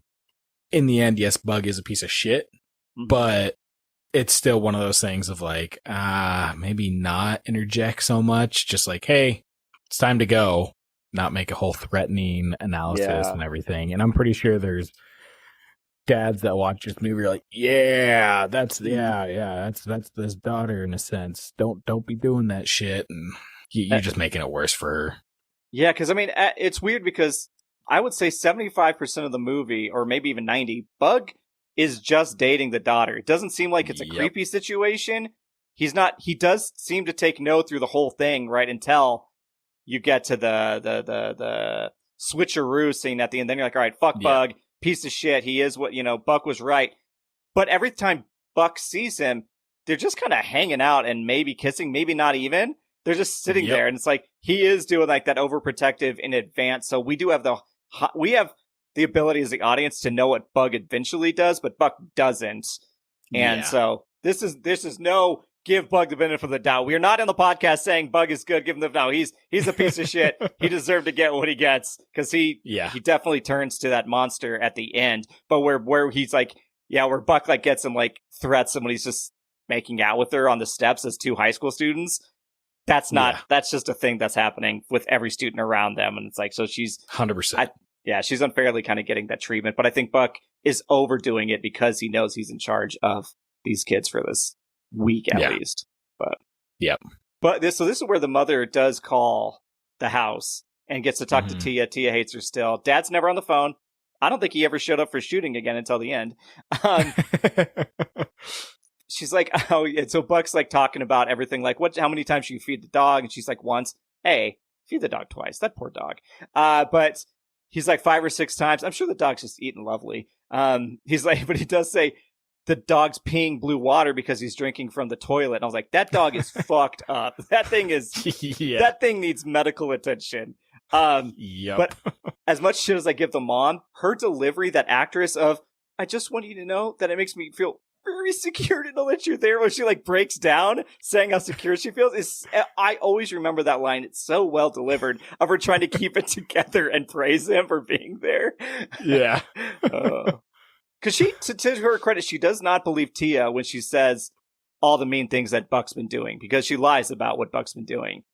In the end, yes, Bug is a piece of shit, but it's still one of those things of like, maybe not interject so much, just like, hey, it's time to go, not make a whole threatening analysis and everything. And I'm pretty sure there's dads that watch this movie are like, that's this daughter in a sense. Don't be doing that shit, and you're just making it worse for her. Yeah, because I mean, it's weird because I would say 75% of the movie, or maybe even 90%, Bug is just dating the daughter. It doesn't seem like it's a creepy situation. He does seem to take no through the whole thing, right? Until you get to the switcheroo scene at the end. Then you're like, all right, fuck Bug, piece of shit. He is what, Buck was right. But every time Buck sees him, they're just kind of hanging out and maybe kissing, maybe not even. They're just sitting there, and it's like he is doing like that overprotective in advance. So we do have the ability as the audience to know what Bug eventually does, but Buck doesn't. And so this is no give Bug the benefit of the doubt. We are not in the podcast saying Bug is good. Give him the no. He's a piece of shit. He deserved to get what he gets because he definitely turns to that monster at the end. But where he's like, where Buck like gets him like threats him when he's just making out with her on the steps as two high school students. That's just a thing that's happening with every student around them. And it's like, so she's 100%. She's unfairly kind of getting that treatment. But I think Buck is overdoing it because he knows he's in charge of these kids for this week at least. But so this is where the mother does call the house and gets to talk to Tia. Tia hates her still. Dad's never on the phone. I don't think he ever showed up for shooting again until the end. She's like, and so Buck's like talking about everything, like how many times should you feed the dog? And she's like, once. Hey, feed the dog twice. That poor dog. But he's like 5 or 6 times. I'm sure the dog's just eating lovely. He's like, but he does say the dog's peeing blue water because he's drinking from the toilet. And I was like, that dog is fucked up. That thing that thing needs medical attention. But as much shit as I give the mom, her delivery, that actress of, I just want you to know that it makes me feel very secure to know that you're there, when she like breaks down saying how secure she feels, I always remember that line. It's so well delivered of her trying to keep it together and praise him for being there. Yeah. Because she, to her credit, she does not believe Tia when she says all the mean things that Buck's been doing, because she lies about what Buck's been doing,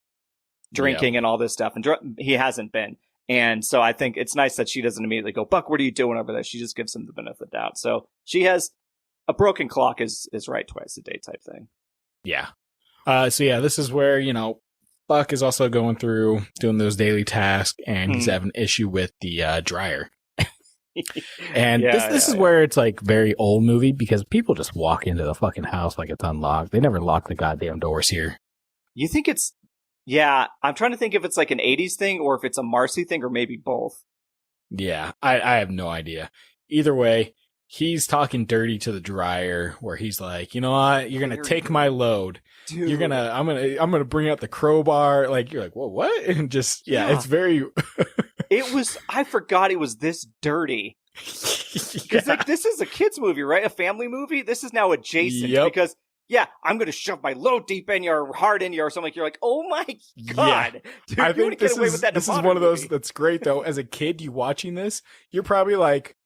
drinking and all this stuff, and he hasn't been. And so I think it's nice that she doesn't immediately go, Buck, what are you doing over there? She just gives him the benefit of the doubt. So she has a broken clock is right twice a day type thing. Yeah. This is where, Buck is also going through doing those daily tasks, and he's having an issue with the dryer. And this is where it's like very old movie, because people just walk into the fucking house like it's unlocked. They never lock the goddamn doors here. You think it's... Yeah, I'm trying to think if it's like an 80s thing or if it's a Marcy thing or maybe both. Yeah, I have no idea. Either way, he's talking dirty to the dryer, where he's like, you know what? You're gonna take my load. Dude. I'm gonna bring out the crowbar. Like, you're like, what? And just it's very. I forgot it was this dirty. Because like this is a kids movie, right? A family movie. This is now adjacent because I'm going to shove my load deep in you or hard in you or something. Like you're like, oh my god, dude, I think this is one of those movie. that's great though. As a kid, you watching this, you're probably like,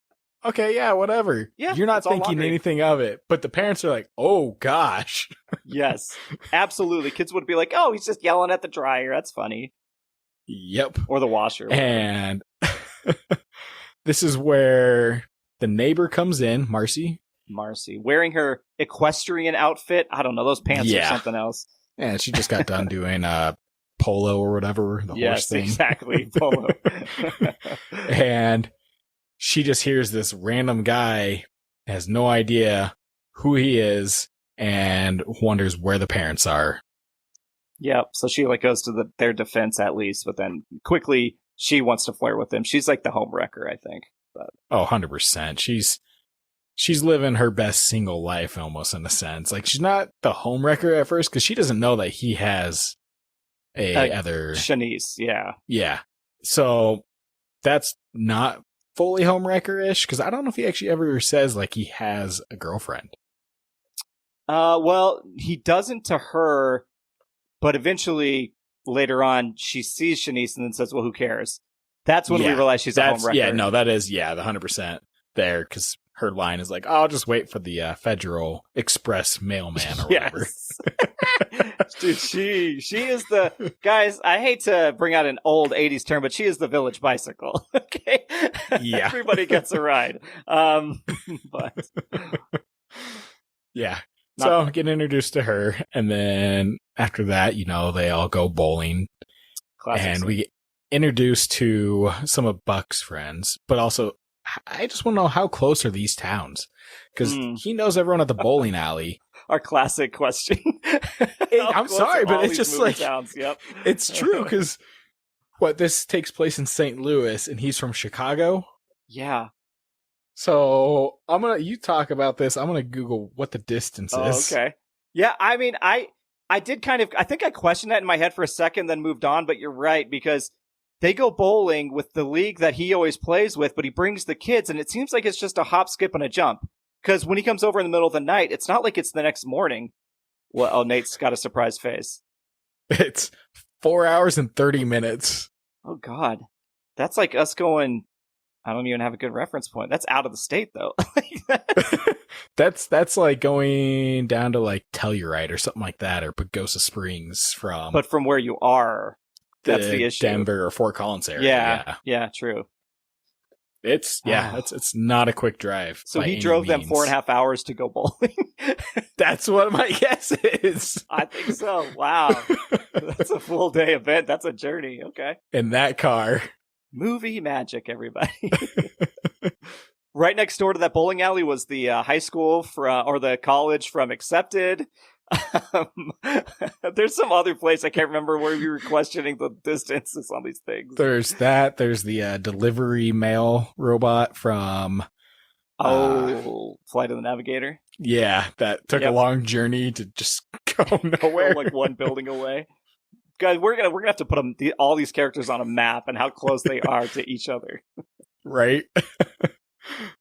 okay, yeah, whatever. Yeah, you're not thinking anything of it, but the parents are like, oh gosh. Yes, absolutely. Kids would be like, oh, he's just yelling at the dryer. That's funny. Yep. Or the washer. And this is where the neighbor comes in, Marcy, wearing her equestrian outfit. I don't know, those pants or something else. And she just got done doing polo or whatever, the horse thing. Exactly, polo. And she just hears this random guy, has no idea who he is, and wonders where the parents are. Yep. So she like goes to their defense at least, but then quickly she wants to flirt with him. She's like the homewrecker, I think. But 100%. She's living her best single life almost in a sense. Like she's not the homewrecker at first because she doesn't know that he has other Shanice. Yeah. Yeah. So that's not fully homewrecker-ish because I don't know if he actually ever says like he has a girlfriend. Well, he doesn't to her, but eventually later on she sees Shanice and then says, well, who cares? That's when we realize she's a homewrecker. Yeah, no, that is, the 100% there because her line is like, I'll just wait for the Federal Express mailman or whatever. Dude, she is the, guys, I hate to bring out an old 80s term, but she is the village bicycle. Okay? Yeah. Everybody gets a ride. But yeah. So get introduced to her, and then after that, they all go bowling. Classic and we get introduced to some of Buck's friends, but also I just want to know how close are these towns? Because he knows everyone at the bowling alley. Our classic question. I'm sorry, but it's just like, towns. Yep. It's true because this takes place in St. Louis and he's from Chicago. Yeah. So you talk about this. I'm going to Google what the distance is. Okay. Yeah. I mean, I did I think I questioned that in my head for a second, then moved on, but you're right because they go bowling with the league that he always plays with, but he brings the kids and it seems like it's just a hop, skip, and a jump. Because when he comes over in the middle of the night, it's not like it's the next morning. Well, oh, Nate's got a surprise face. It's 4 hours and 30 minutes. Oh, God. That's like us going, I don't even have a good reference point. That's out of the state, though. That's like going down to like Telluride or something like that, or Pagosa Springs But from where you are, that's the issue. Denver or Fort Collins area. Yeah, true. It's not a quick drive. So he drove them 4.5 hours to go bowling. That's what my guess is. I think so. Wow. That's a full day event. That's a journey. Okay. In that car. Movie magic, everybody. Right next door to that bowling alley was the high school or the college from Accepted. There's some other place I can't remember where we were questioning the distances on these things. There's that. There's the delivery mail robot from Flight of the Navigator. Yeah, that took a long journey to just go nowhere. Like one building away. Guys, we're gonna have to put all these characters on a map and how close they are to each other. Right.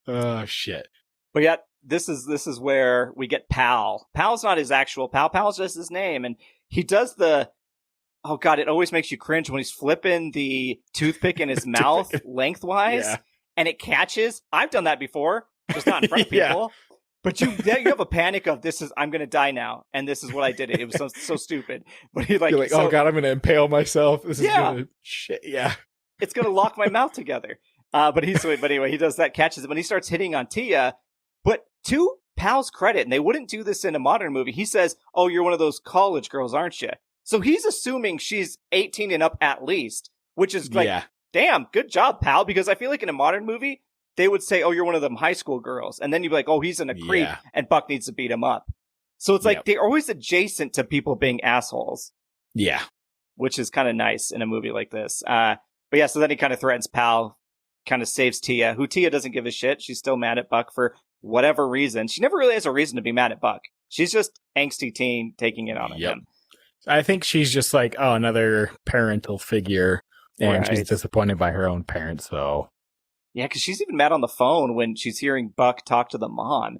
Oh shit. But yeah, this is where we get Pal. Pal's not his actual Pal. Pal's just his name. And he does oh God, it always makes you cringe when he's flipping the toothpick in his mouth lengthwise and it catches. I've done that before, just not in front of people. But you have a panic of I'm going to die now. And this is what I did. It was so stupid. But you're like, oh God, I'm going to impale myself. This is going to shit. Yeah. It's going to lock my mouth together. But anyway, he does that, catches it. When he starts hitting on Tia, but to Pal's credit, and they wouldn't do this in a modern movie, he says, oh, you're one of those college girls, aren't you? So he's assuming she's 18 and up at least, which is like, damn, good job, Pal. Because I feel like in a modern movie, they would say, oh, you're one of them high school girls. And then you'd be like, oh, he's in a creep and Buck needs to beat him up. So it's like they're always adjacent to people being assholes. Yeah. Which is kind of nice in a movie like this. But yeah, so then he kind of threatens Pal, kind of saves Tia, who Tia doesn't give a shit. She's still mad at Buck for whatever reason. She never really has a reason to be mad at Buck. She's just angsty teen taking it on him. I think she's just like, oh, another parental figure And she's disappointed by her own parents, so. Yeah, because she's even mad on the phone when she's hearing Buck talk to the mom.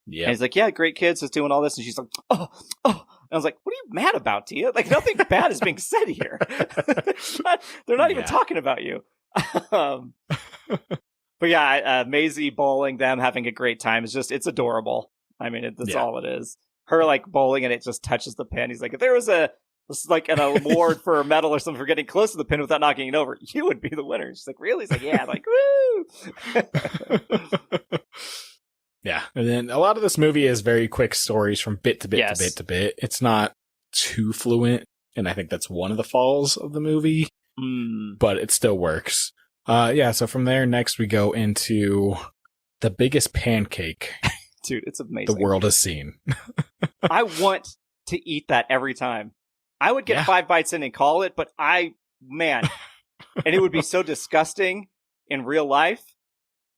Yeah. And he's like, yeah, great kids is doing all this. And she's like, oh. And I was like, what are you mad about, Tia? Like, nothing bad is being said here. They're not even talking about you. But yeah, Maisie bowling, them having a great time. It's adorable. I mean, that's all it is. Her like bowling and it just touches the pin. He's like, if there was an award for a medal or something for getting close to the pin without knocking it over, you would be the winner. She's like, really? He's like, yeah. I'm like, woo! Yeah. And then a lot of this movie is very quick stories from bit to bit to bit to bit. It's not too fluent. And I think that's one of the falls of the movie, but it still works. So from there, next we go into the biggest pancake. Dude, it's amazing. The world has seen. I want to eat that every time. I would get 5 bites in and call it, but and it would be so disgusting in real life,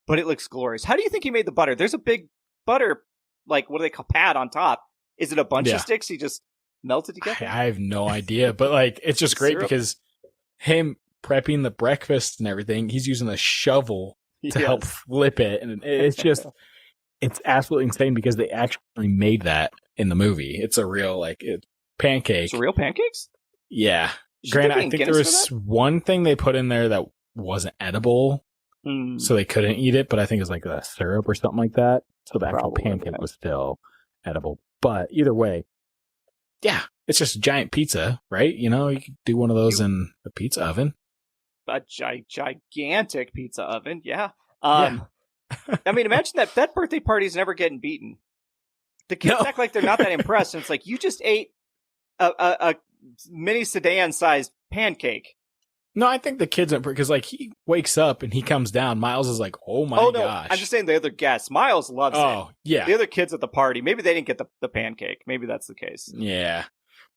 but it looks glorious. How do you think he made the butter? There's a big butter, like, what do they call pad on top? Is it a bunch of sticks he just melted together? I have no idea, but like, it's just great because him prepping the breakfast and everything, he's using a shovel to help flip it. And it's just, it's absolutely insane because they actually made that in the movie. It's a real, pancake. It's real pancakes? Yeah. Granted, I think there was one thing they put in there that wasn't edible, so they couldn't eat it, but I think it was like a syrup or something like that. So the actual pancake was still edible. But either way, it's just a giant pizza, right? You know, you could do one of those in a pizza oven. A gigantic pizza oven, I mean, imagine that birthday party's never getting beaten. The kids act like they're not that impressed, and it's like, you just ate a mini sedan-sized pancake. No, I think the kids, because he wakes up and he comes down. Miles is like, oh my gosh. I'm just saying the other guests. Miles loves it. Oh, yeah. The other kids at the party, maybe they didn't get the pancake. Maybe that's the case. Yeah.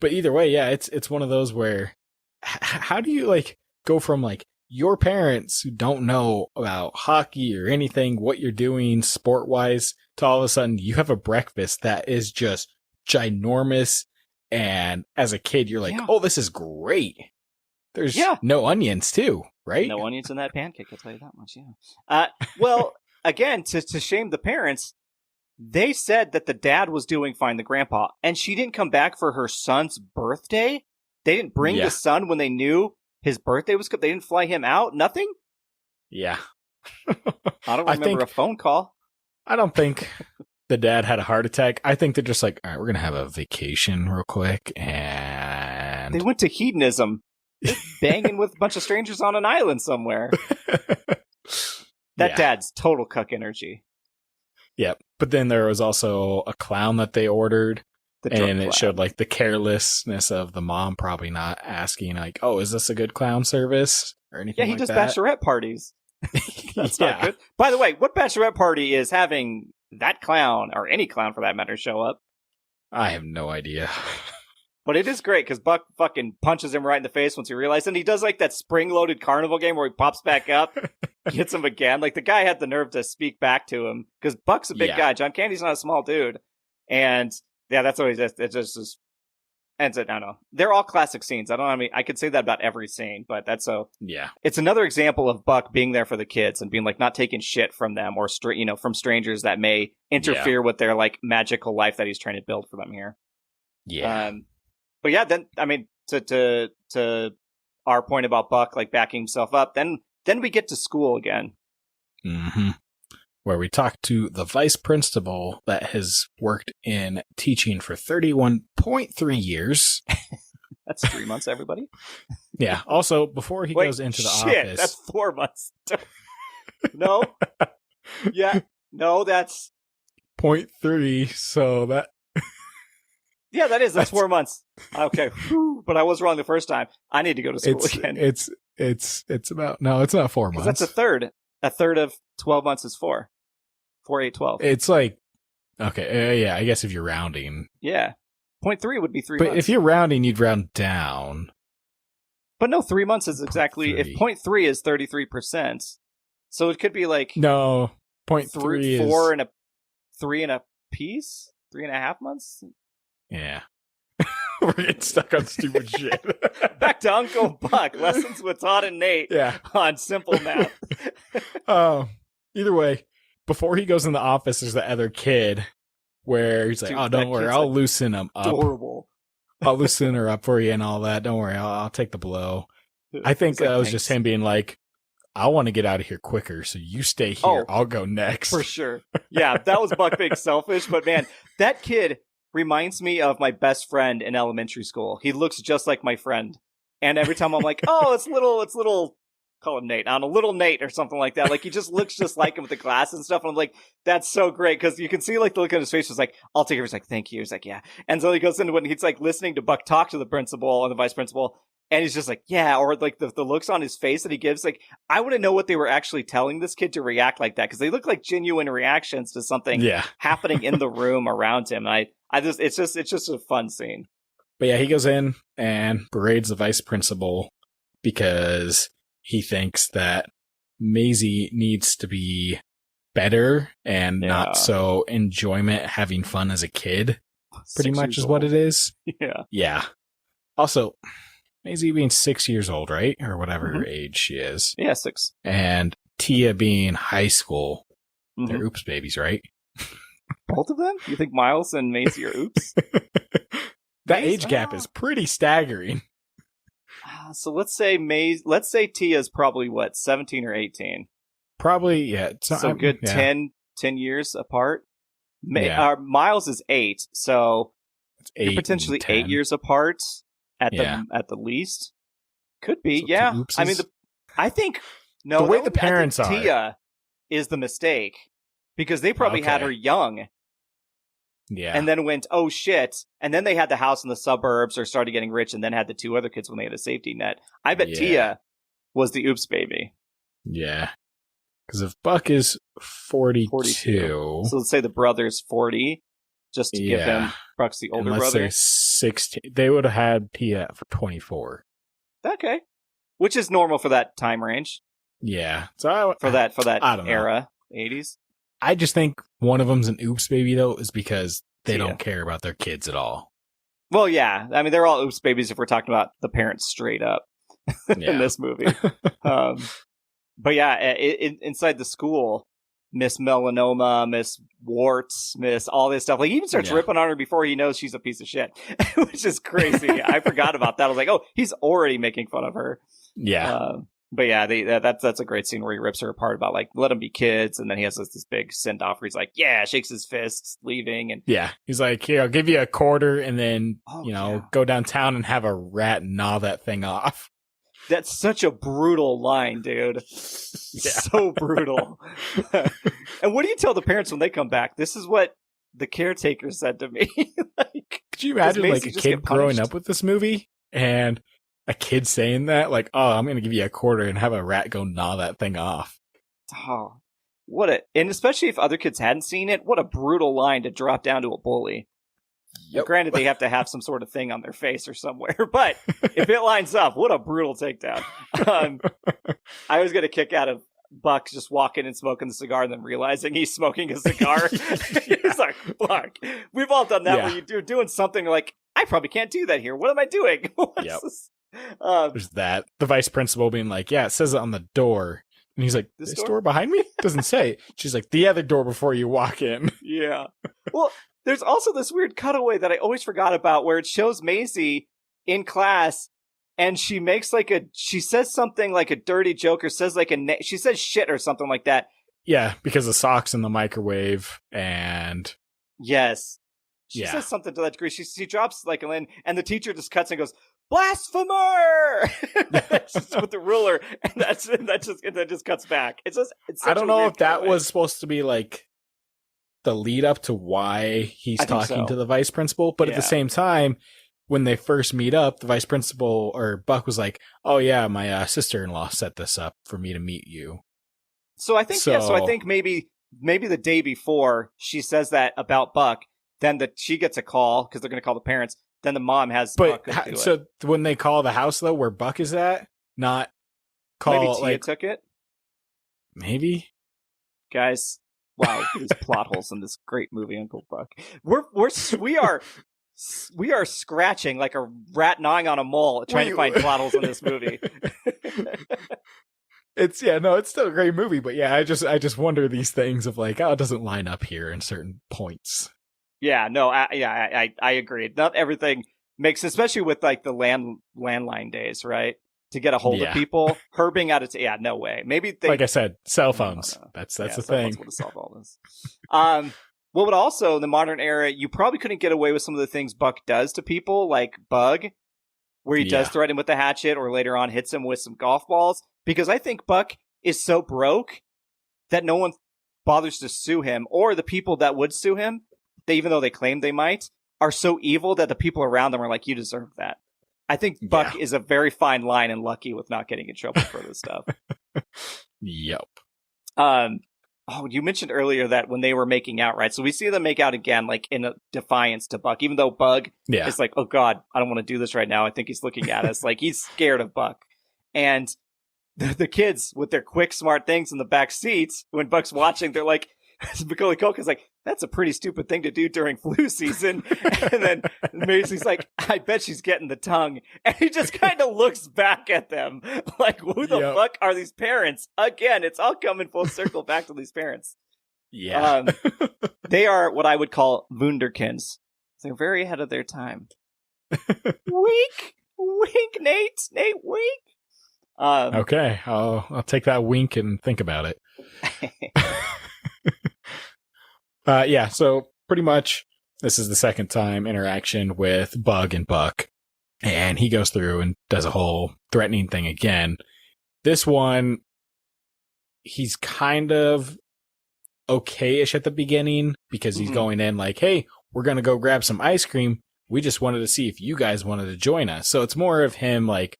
But either way, it's one of those where, how do you, go from, your parents who don't know about hockey or anything, what you're doing sport-wise, to all of a sudden you have a breakfast that is just ginormous, and as a kid, you're like, oh, this is great. There's no onions, too, right? No onions in that pancake, I'll tell you that much, well, again, to shame the parents, they said that the dad was doing fine, the grandpa, and she didn't come back for her son's birthday? They didn't bring the son when they knew his birthday was... They didn't fly him out? Nothing? Yeah. I don't remember a phone call. I don't think the dad had a heart attack. I think they're just like, all right, we're going to have a vacation real quick, and... They went to hedonism. Banging with a bunch of strangers on an island somewhere. That dad's total cuck energy. Yeah, but then there was also a clown that they ordered, and it showed the carelessness of the mom probably not asking oh, is this a good clown service or anything like that? Yeah, he does bachelorette parties. That's not good. By the way, what bachelorette party is having that clown, or any clown for that matter, show up? I have no idea. But it is great because Buck fucking punches him right in the face once he realizes. And he does that spring-loaded carnival game where he pops back up, gets him again. The guy had the nerve to speak back to him because Buck's a big guy. John Candy's not a small dude. And that's always just, it just ends it. I don't know. They're all classic scenes. I could say that about every scene, but that's so. Yeah. It's another example of Buck being there for the kids and being not taking shit from them or, from strangers that may interfere with their magical life that he's trying to build for them here. Yeah. But then, to our point about Buck, backing himself up, then we get to school again. Mm-hmm. Where we talk to the vice principal that has worked in teaching for 31.3 years. That's 3 months, everybody. Yeah. Also, before he goes into the office. That's 4 months. No. Yeah. No, that's 0.3. So that. Yeah, that's 4 months. Okay. But I was wrong the first time. I need to go to school again. It's about, no, it's not 4 months. That's a third. A third of 12 months is 4. 4, 8, 12. It's okay. I guess if you're rounding. Yeah. 0.3 would be 3 months. But if you're rounding, you'd round down. But no, 3 months is exactly, 0.3. If 0.3 is 33%. So it could be no, 0.3 is 4 and a 3 and a piece? 3.5 months? Yeah. We're getting stuck on stupid shit. Back to Uncle Buck. Lessons with Todd and Nate Yeah. on simple math. Either way, before he goes in the office, there's the other kid where he's like, Dude, oh, don't worry, I'll loosen him up. Adorable. I'll loosen her up for you and all that. Don't worry, I'll take the blow. I think that was just him being like, I want to get out of here quicker, so you stay here. I'll go next. For sure. Yeah, that was Buck being selfish, but man, that kid reminds me of my best friend in elementary school. He looks just like my friend. And every time I'm like, oh, it's little, call him Nate. I don't know, little Nate or something like that. Like, he just looks just like him with the glasses and stuff. And I'm like, that's so great. Cause you can see like the look on his face was like, I'll take it. He's like, thank you. He's like, yeah. And so he goes into when he's like listening to Buck talk to the principal and the vice principal. And he's just like, yeah. Or like the looks on his face that he gives, like, I wouldn't know what they were actually telling this kid to react like that. Cause they look like genuine reactions to something happening in the room around him. And it's just a fun scene. But yeah, he goes in and berates the vice principal because he thinks that Maisie needs to be better and not so enjoyment having fun as a kid. Pretty much is what it is. Yeah. Yeah. Also, Maisie being 6 years old, right? Or whatever age she is. Yeah, 6. And Tia being high school. They're oops babies, right? Both of them? You think Miles and Maisie are oops? That age gap is pretty staggering. So let's say Tia's probably what, 17 or 18? Probably, yeah. So good 10 years apart. Miles is 8, so it's potentially 8 years apart at the least. Could be, so yeah. I mean, I think no. The way the parents are, Tia is the mistake because they probably had her young. Yeah. And then went, oh shit. And then they had the house in the suburbs or started getting rich and then had the 2 other kids when they had a safety net. I bet Tia was the oops baby. Yeah. Because if Buck is 42. So let's say the brother's 40, just to give him, Buck's the older brother. Let's say 16. They would have had Tia for 24. Okay. Which is normal for that time range. Yeah. So for that I era, 80s. I just think one of them's an oops baby, though, is because they don't care about their kids at all. Well, yeah. I mean, they're all oops babies if we're talking about the parents straight up in this movie. But yeah, inside the school, Miss Melanoma, Miss Warts, Miss all this stuff. Like, he even starts ripping on her before he knows she's a piece of shit, which is crazy. I forgot about that. I was like, oh, he's already making fun of her. Yeah. But yeah, that's a great scene where he rips her apart about like, let them be kids. And then he has this big send off where he's like, yeah, shakes his fists, leaving. And yeah, he's like, here, I'll give you a quarter and then, go downtown and have a rat gnaw that thing off. That's such a brutal line, dude. So brutal. And what do you tell the parents when they come back? This is what the caretaker said to me. Like, could you imagine like a kid growing up with this movie and a kid saying that, like, oh, I'm going to give you a quarter and have a rat go gnaw that thing off. Oh, and especially if other kids hadn't seen it, what a brutal line to drop down to a bully. Yep. Now, granted, they have to have some sort of thing on their face or somewhere, but if it lines up, what a brutal takedown. I was going to kick out of Buck just walking and smoking the cigar and then realizing he's smoking a cigar. He's like, fuck. We've all done that when you're doing something like, I probably can't do that here. What am I doing? This? There's that. The vice principal being like, yeah, it says it on the door. And he's like, this door behind me? Doesn't say. She's like, the other door before you walk in. Yeah. Well, there's also this weird cutaway that I always forgot about where it shows Maisie in class and she makes she says something like a dirty joke or says she says shit or something like that. Yeah, because the socks in the microwave and... Yes. She says something to that degree. She drops like a line and the teacher just cuts and goes, blasphemer! Just with the ruler, and that just cuts back. It's I don't know if that was supposed to be like the lead up to why he's talking to the vice principal, but at the same time, when they first meet up, the vice principal or Buck was like, "Oh yeah, my sister-in-law set this up for me to meet you." So I think maybe the day before she says that about Buck, then she gets a call because they're going to call the parents. Then the mom has. But when they call the house though, where Buck is at, not call maybe Tia took it. Maybe, guys. Wow, these plot holes in this great movie, Uncle Buck. We are We are scratching like a rat gnawing on a mole trying to find plot holes in this movie. It's still a great movie, but yeah, I just wonder these things of like, oh, it doesn't line up here in certain points. Yeah, no, I agree. Not everything makes, especially with like the landline days, right? To get a hold of people, her being out of no way. Maybe like I said, cell phones. That's the thing. Would have solved all this. What would also in the modern era, you probably couldn't get away with some of the things Buck does to people, like Bug, where he does threaten him with the hatchet, or later on hits him with some golf balls. Because I think Buck is so broke that no one bothers to sue him, or the people that would sue him, even though they claim they might, are so evil that the people around them are like, you deserve that. I think Buck is a very fine line and lucky with not getting in trouble for this stuff. Yep. You mentioned earlier that when they were making out, right? So we see them make out again, like in a defiance to Buck, even though Bug is like, oh God, I don't want to do this right now. I think he's looking at us. Like he's scared of Buck. And the kids with their quick, smart things in the back seats, when Buck's watching, they're like, Macaulay Culkin's like, that's a pretty stupid thing to do during flu season. And then Macy's like, I bet she's getting the tongue. And he just kind of looks back at them like, who the fuck are these parents? Again, it's all coming full circle back to these parents. Yeah. They are what I would call wunderkinds. They're very ahead of their time. Wink, Nate, wink. Okay, I'll take that wink and think about it. So pretty much this is the second time interaction with Bug and Buck, and he goes through and does a whole threatening thing again. This one, he's kind of okay-ish at the beginning because he's going in like, hey, we're going to go grab some ice cream. We just wanted to see if you guys wanted to join us. So it's more of him like,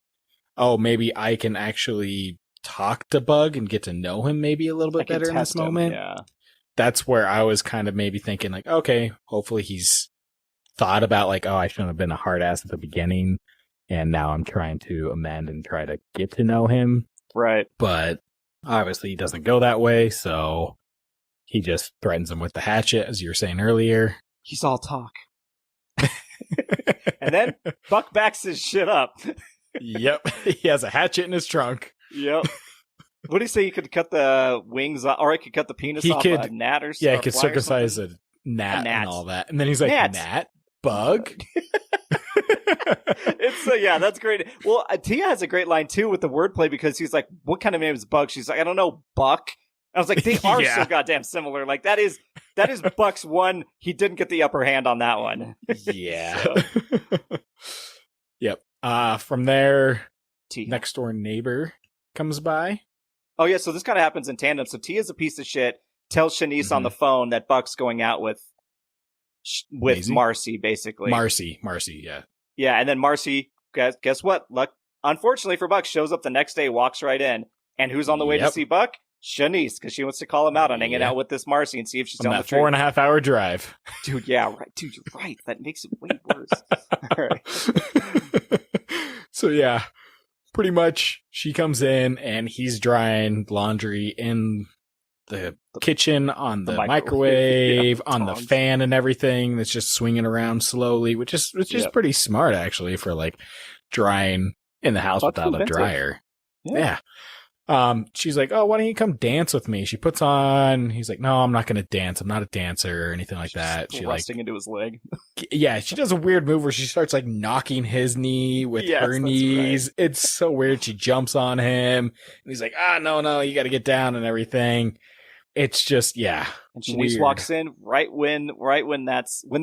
oh, maybe I can actually talk to Bug and get to know him maybe a little bit better in this moment. Yeah. That's where I was kind of maybe thinking like, okay, hopefully he's thought about like, oh, I shouldn't have been a hard ass at the beginning. And now I'm trying to amend and try to get to know him. Right. But obviously he doesn't go that way. So he just threatens him with the hatchet, as you were saying earlier. He's all talk. And then Buck backs his shit up. Yep. He has a hatchet in his trunk. Yep. What do you say? You could cut the wings off, or I could cut the penis off a gnat or something? Yeah, he could circumcise a gnat and all that. And then he's like, gnat? Bug? That's great. Well, Tia has a great line too with the wordplay because he's like, what kind of name is Bug? She's like, I don't know, Buck. I was like, they are so goddamn similar. Like that is Buck's one. He didn't get the upper hand on that one. Yeah. Yep. From there, next door neighbor comes by. Oh yeah, so this kind of happens in tandem. So Tia's a piece of shit. Tells Shanice on the phone that Buck's going out with Marcy, basically. Marcy, yeah. Yeah, and then Marcy, guess what? Unfortunately for Buck, shows up the next day, walks right in. And who's on the way to see Buck? Shanice, because she wants to call him out on hanging out with this Marcy and see if she's on the that 4.5 hour drive. Dude, yeah, right. Dude, you're right. That makes it way worse. All right. So yeah, pretty much she comes in and he's drying laundry in the kitchen on the microwave on the fan and everything that's just swinging around slowly, which is pretty smart actually for like drying in the house without a dryer. Yeah. She's like, oh, why don't you come dance with me? She puts on, he's like, no, I'm not going to dance. I'm not a dancer or anything like that. She thrusting into his leg. Yeah. She does a weird move where she starts like knocking his knee with her knees. Right. It's so weird. She jumps on him and he's like, no, you got to get down and everything. It's just, yeah. And Shanice walks in right when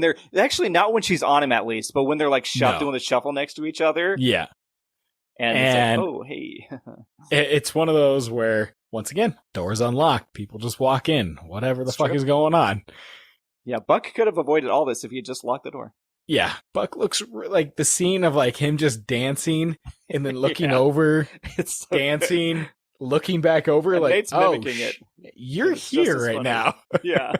they're actually not when she's on him at least, but when they're like doing the shuffle next to each other. Yeah. And it's like, oh, hey. It's one of those where, once again, doors unlocked. People just walk in. Whatever the fuck is going on. Yeah, Buck could have avoided all this if he had just locked the door. Yeah, Buck looks like the scene of like him just dancing and then looking over, it's so dancing, good. Looking back over, and like, Nate's mimicking it. You're here right now. Yeah.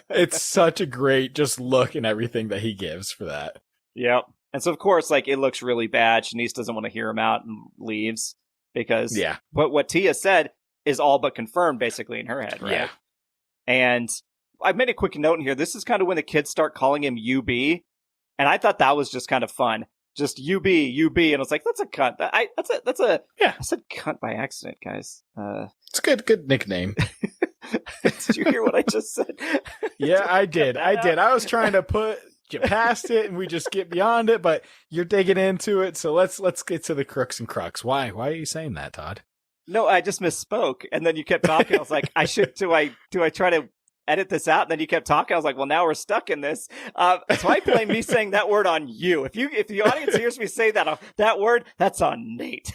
It's such a great just look and everything that he gives for that. Yep. And so, of course, like, it looks really bad. Shanice doesn't want to hear him out and leaves because what Tia said is all but confirmed, basically, in her head, right? Yeah. And I've made a quick note in here. This is kind of when the kids start calling him UB. And I thought that was just kind of fun. Just UB, and I was like, that's a cunt. I said cunt by accident, guys. It's a good nickname. Did you hear what I just said? Yeah, I did. I was trying to get past it, and we just get beyond it, but you're digging into it. So let's get to the crooks and crux. Why are you saying that, Todd? No, I just misspoke, and then you kept talking. I was like, do I try to edit this out? And then you kept talking. I was like, well, now we're stuck in this. So I blame me saying that word on you. If the audience hears me say that word, that's on Nate.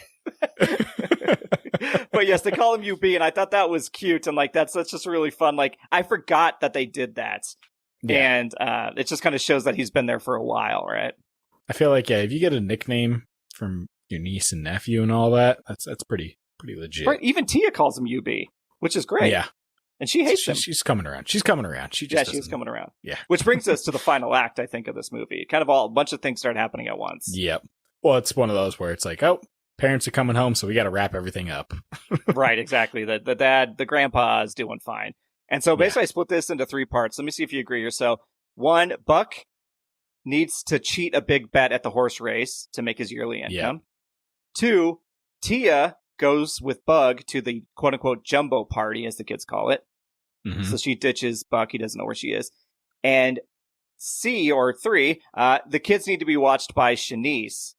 But yes, they call him UB, and I thought that was cute, and like that's just really fun. Like I forgot that they did that, and it just kind of shows that he's been there for a while, right? I feel like if you get a nickname from your niece and nephew and all that, that's pretty legit. Right, even Tia calls him UB, which is great. Yeah. And she hates him. She's coming around. She is coming around. Yeah. Which brings us to the final act, I think, of this movie. Kind of a bunch of things start happening at once. Yep. Well, it's one of those where it's like, oh, parents are coming home, so we got to wrap everything up. Right, exactly. The dad, the grandpa is doing fine. And so basically I split this into 3 parts. Let me see if you agree here. So 1, Buck needs to cheat a big bet at the horse race to make his yearly income. Yep. 2, Tia goes with Bug to the quote-unquote jumbo party, as the kids call it. Mm-hmm. So she ditches Buck. He doesn't know where she is. And 3, the kids need to be watched by Shanice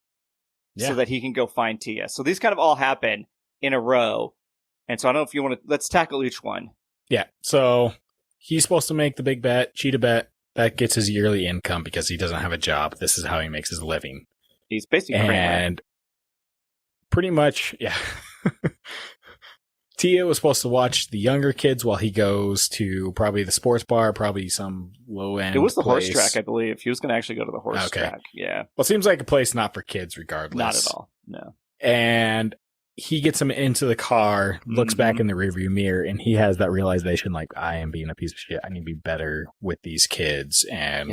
so that he can go find Tia. So these kind of all happen in a row. And so I don't know if you want to, let's tackle each one. Yeah. So he's supposed to make the big bet, cheat a bet. That gets his yearly income because he doesn't have a job. This is how he makes his living. He's basically and pretty much, yeah. Tia was supposed to watch the younger kids while he goes to probably the sports bar, probably some low-end It was the place. horse track, I believe. He was going to actually go to the horse track. Yeah. Well, it seems like a place not for kids regardless. Not at all. No. And he gets him into the car, looks back in the rearview mirror, and he has that realization, like, I am being a piece of shit. I need to be better with these kids and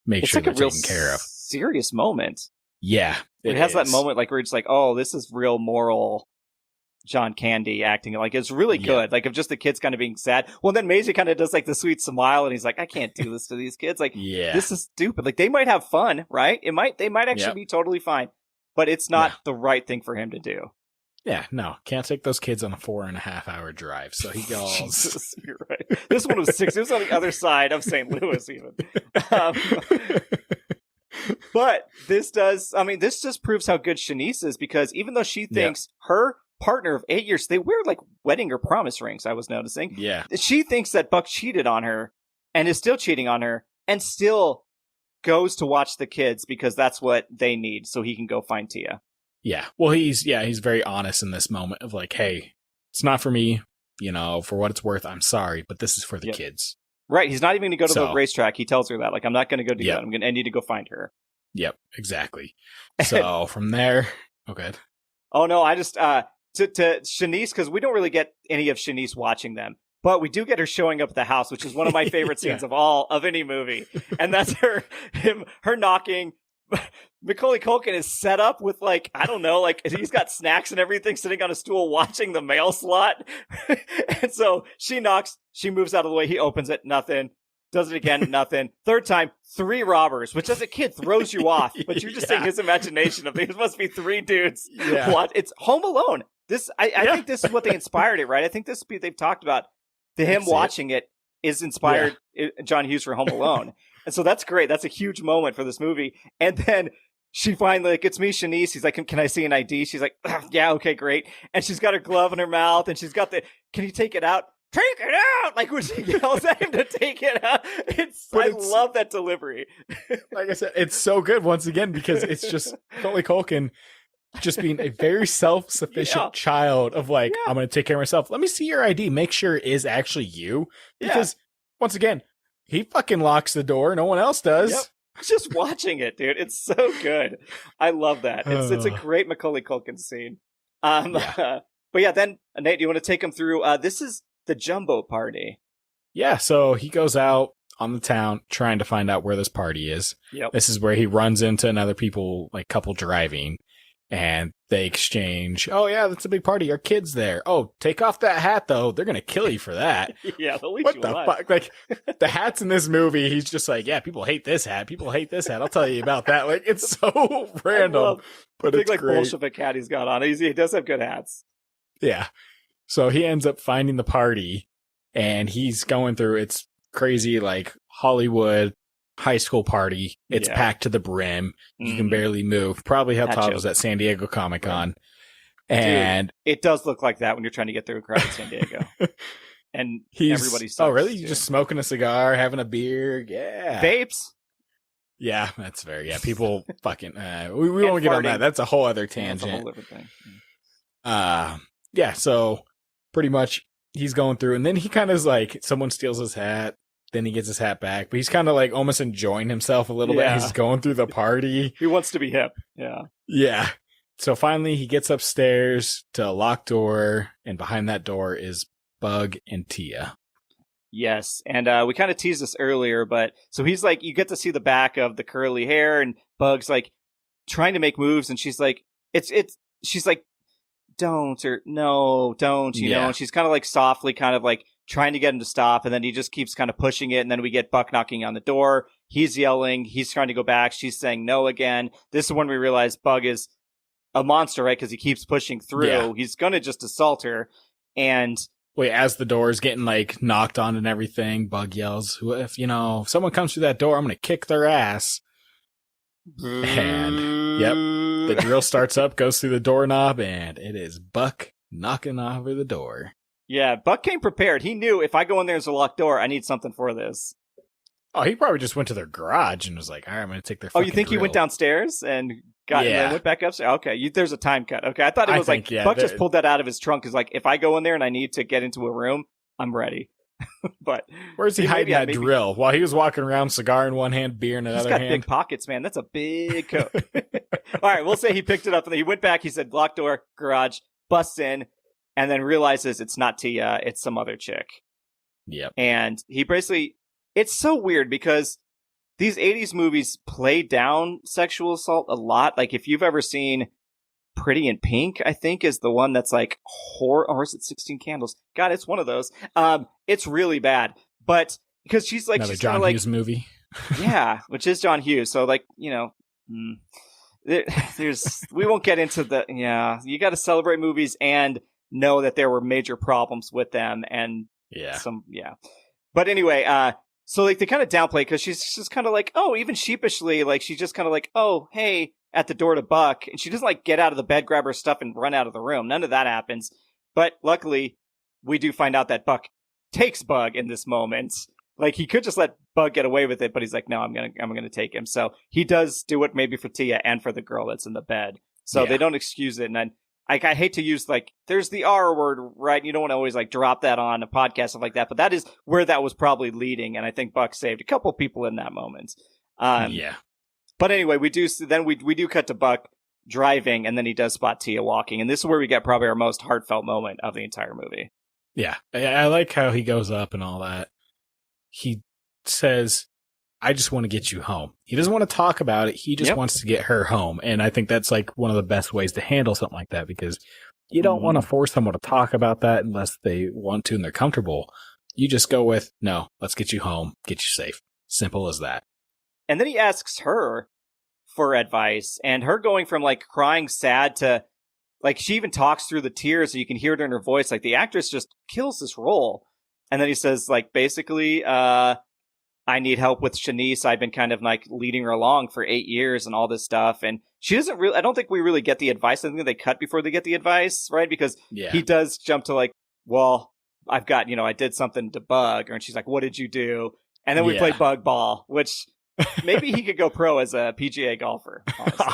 make sure they're taken care of. Serious moment. Yeah. It has that moment like where it's like, oh, this is real moral John Candy acting. Like, it's really good. Like, of just the kids kind of being sad. Well, then Maisie kind of does like the sweet smile, and he's like, I can't do this to these kids. Like, this is stupid. Like, they might have fun, right? They might actually be totally fine, but it's not the right thing for him to do. Yeah, no, can't take those kids on a 4.5-hour drive. So he goes. Jesus, you're right. This one was 6. It was on the other side of St. Louis, even. But this just proves how good Shanice is, because even though she thinks her partner of 8 years, they wear like wedding or promise rings, I was noticing. Yeah. She thinks that Buck cheated on her and is still cheating on her and still goes to watch the kids because that's what they need so he can go find Tia. Yeah. Well, he's very honest in this moment of like, hey, it's not for me, for what it's worth. I'm sorry, but this is for the kids. Right. He's not even going to go to the racetrack. He tells her that, like, I'm not going to go do that. I need to go find her. Yep, exactly. So from there, good. Oh no, I just, to Shanice, because we don't really get any of Shanice watching them, but we do get her showing up at the house, which is one of my favorite scenes of any movie. And that's her knocking. Macaulay Culkin is set up with, like, I don't know, like, he's got snacks and everything sitting on a stool watching the mail slot. And so she knocks, she moves out of the way, he opens it, nothing. Does it again, nothing. Third time, 3 robbers, which as a kid throws you off, but you're just saying his imagination of these must be 3 dudes. Yeah. What? It's Home Alone. I think this is what they inspired it, right? I think they've talked about him watching it is inspired John Hughes for Home Alone. And so that's great. That's a huge moment for this movie. And then she finally, like, it's me, Shanice. He's like, can I see an ID? She's like, yeah, okay, great. And she's got her glove in her mouth, and she's got can you take it out? Take it out! Like, when she yells at him to take it out. I love that delivery. Like I said, it's so good once again, because it's just Macaulay Culkin just being a very self-sufficient child of like, I'm going to take care of myself. Let me see your ID. Make sure it is actually you. Because once again, he fucking locks the door. No one else does. Yep. Just watching it, dude. It's so good. I love that. It's a great Macaulay Culkin scene. But yeah, then Nate, do you want to take him through? This is the jumbo party. Yeah. So he goes out on the town trying to find out where this party is. Yep. This is where he runs into another couple driving. And they exchange, oh yeah, that's a big party. Our kid's there. Oh, take off that hat though. They're going to kill you for that. Yeah, they'll leave what you the alive. fuck? Like, the hats in this movie, he's just like, yeah, people hate this hat. People hate this hat. I'll tell you about that. Like, it's so random. But it's like great. Bolshevik hat he's got on. He does have good hats. Yeah. So he ends up finding the party, and he's going through, it's crazy, like, Hollywood high school party. It's packed to the brim. You can barely move. Probably how Todd was at San Diego Comic-Con. And dude, it does look like that when you're trying to get through a crowd in San Diego. And everybody sucks. Oh, really? You're just smoking a cigar, having a beer? Yeah. Vapes? Yeah, that's fair. Yeah, people fucking... we won't get on that. That's a whole other tangent. That's a whole different thing. Yeah, so pretty much he's going through, and then he kind of is like, someone steals his hat, then he gets his hat back, but he's kind of like almost enjoying himself a little bit. He's going through the party. He wants to be hip. Yeah. Yeah. So finally he gets upstairs to a locked door, and behind that door is Bug and Tia. Yes. And we kind of teased this earlier, but so he's like, you get to see the back of the curly hair, and Bug's like trying to make moves, and she's like, she's like, don't, or no, don't, you know, and she's kind of like softly kind of like trying to get him to stop, and then he just keeps kind of pushing it, and then we get Buck knocking on the door. He's yelling, he's trying to go back, she's saying no again. This is when we realize Bug is a monster, right? Because he keeps pushing through. He's gonna just assault her. And wait, as the door is getting like knocked on and everything, Bug yells, if someone comes through that door, I'm gonna kick their ass. And yep, the drill starts up, goes through the doorknob, and it is Buck knocking over the door. Yeah, Buck came prepared. He knew if I go in there as a locked door, I need something for this. Oh, he probably just went to their garage and was like, all right, I'm going to take their fucking you think drill. He went downstairs and went back upstairs? Okay, there's a time cut. Okay, I thought it was Buck just pulled that out of his trunk. Is like, if I go in there and I need to get into a room, I'm ready. But where's he hiding that drill? While he was walking around, cigar in one hand, beer in another hand. He's got big pockets, man. That's a big coat. All right, we'll say he picked it up, and then he went back. He said, locked door, garage, busts in, and then realizes it's not Tia, it's some other chick. Yep. And he basically, it's so weird because these 80s movies play down sexual assault a lot. Like, if you've ever seen Pretty in Pink, I think is the one that's like horror, or is it 16 Candles? God, it's one of those. It's really bad, but because she's like, another she's John Hughes movie. Yeah, which is John Hughes. So like, there's we won't get into you got to celebrate movies and know that there were major problems with them, and but anyway, so like they kind of downplay, because she's just kind of like, oh, even sheepishly, like she's just kind of like, oh, hey, at the door to Buck, and she doesn't like get out of the bed, grab her stuff, and run out of the room. None of that happens. But luckily, we do find out that Buck takes Bug in this moment. Like, he could just let Bug get away with it, but he's like, no, I'm gonna take him. So he does do it, maybe for Tia and for the girl that's in the bed. So they don't excuse it. And I hate to use, like, there's the R word, right? You don't want to always like drop that on a podcast, stuff like that. But that is where that was probably leading, and I think Buck saved a couple people in that moment. But anyway, we do cut to Buck driving, and then he does spot Tia walking, and this is where we get probably our most heartfelt moment of the entire movie. Yeah, I like how he goes up and all that. He says, I just want to get you home. He doesn't want to talk about it. He just wants to get her home. And I think that's like one of the best ways to handle something like that, because you don't want to force someone to talk about that unless they want to and they're comfortable. You just go with, no, let's get you home, get you safe. Simple as that. And then he asks her for advice, and her going from like crying sad to like, she even talks through the tears, so you can hear it in her voice. Like, the actress just kills this role. And then he says, like, basically, I need help with Shanice. I've been kind of like leading her along for 8 years and all this stuff. And she doesn't really, I don't think we really get the advice. I think they cut before they get the advice, right? Because he does jump to like, well, I've got, I did something to Bug. And she's like, what did you do? And then we play Bug Ball, which maybe he could go pro as a PGA golfer.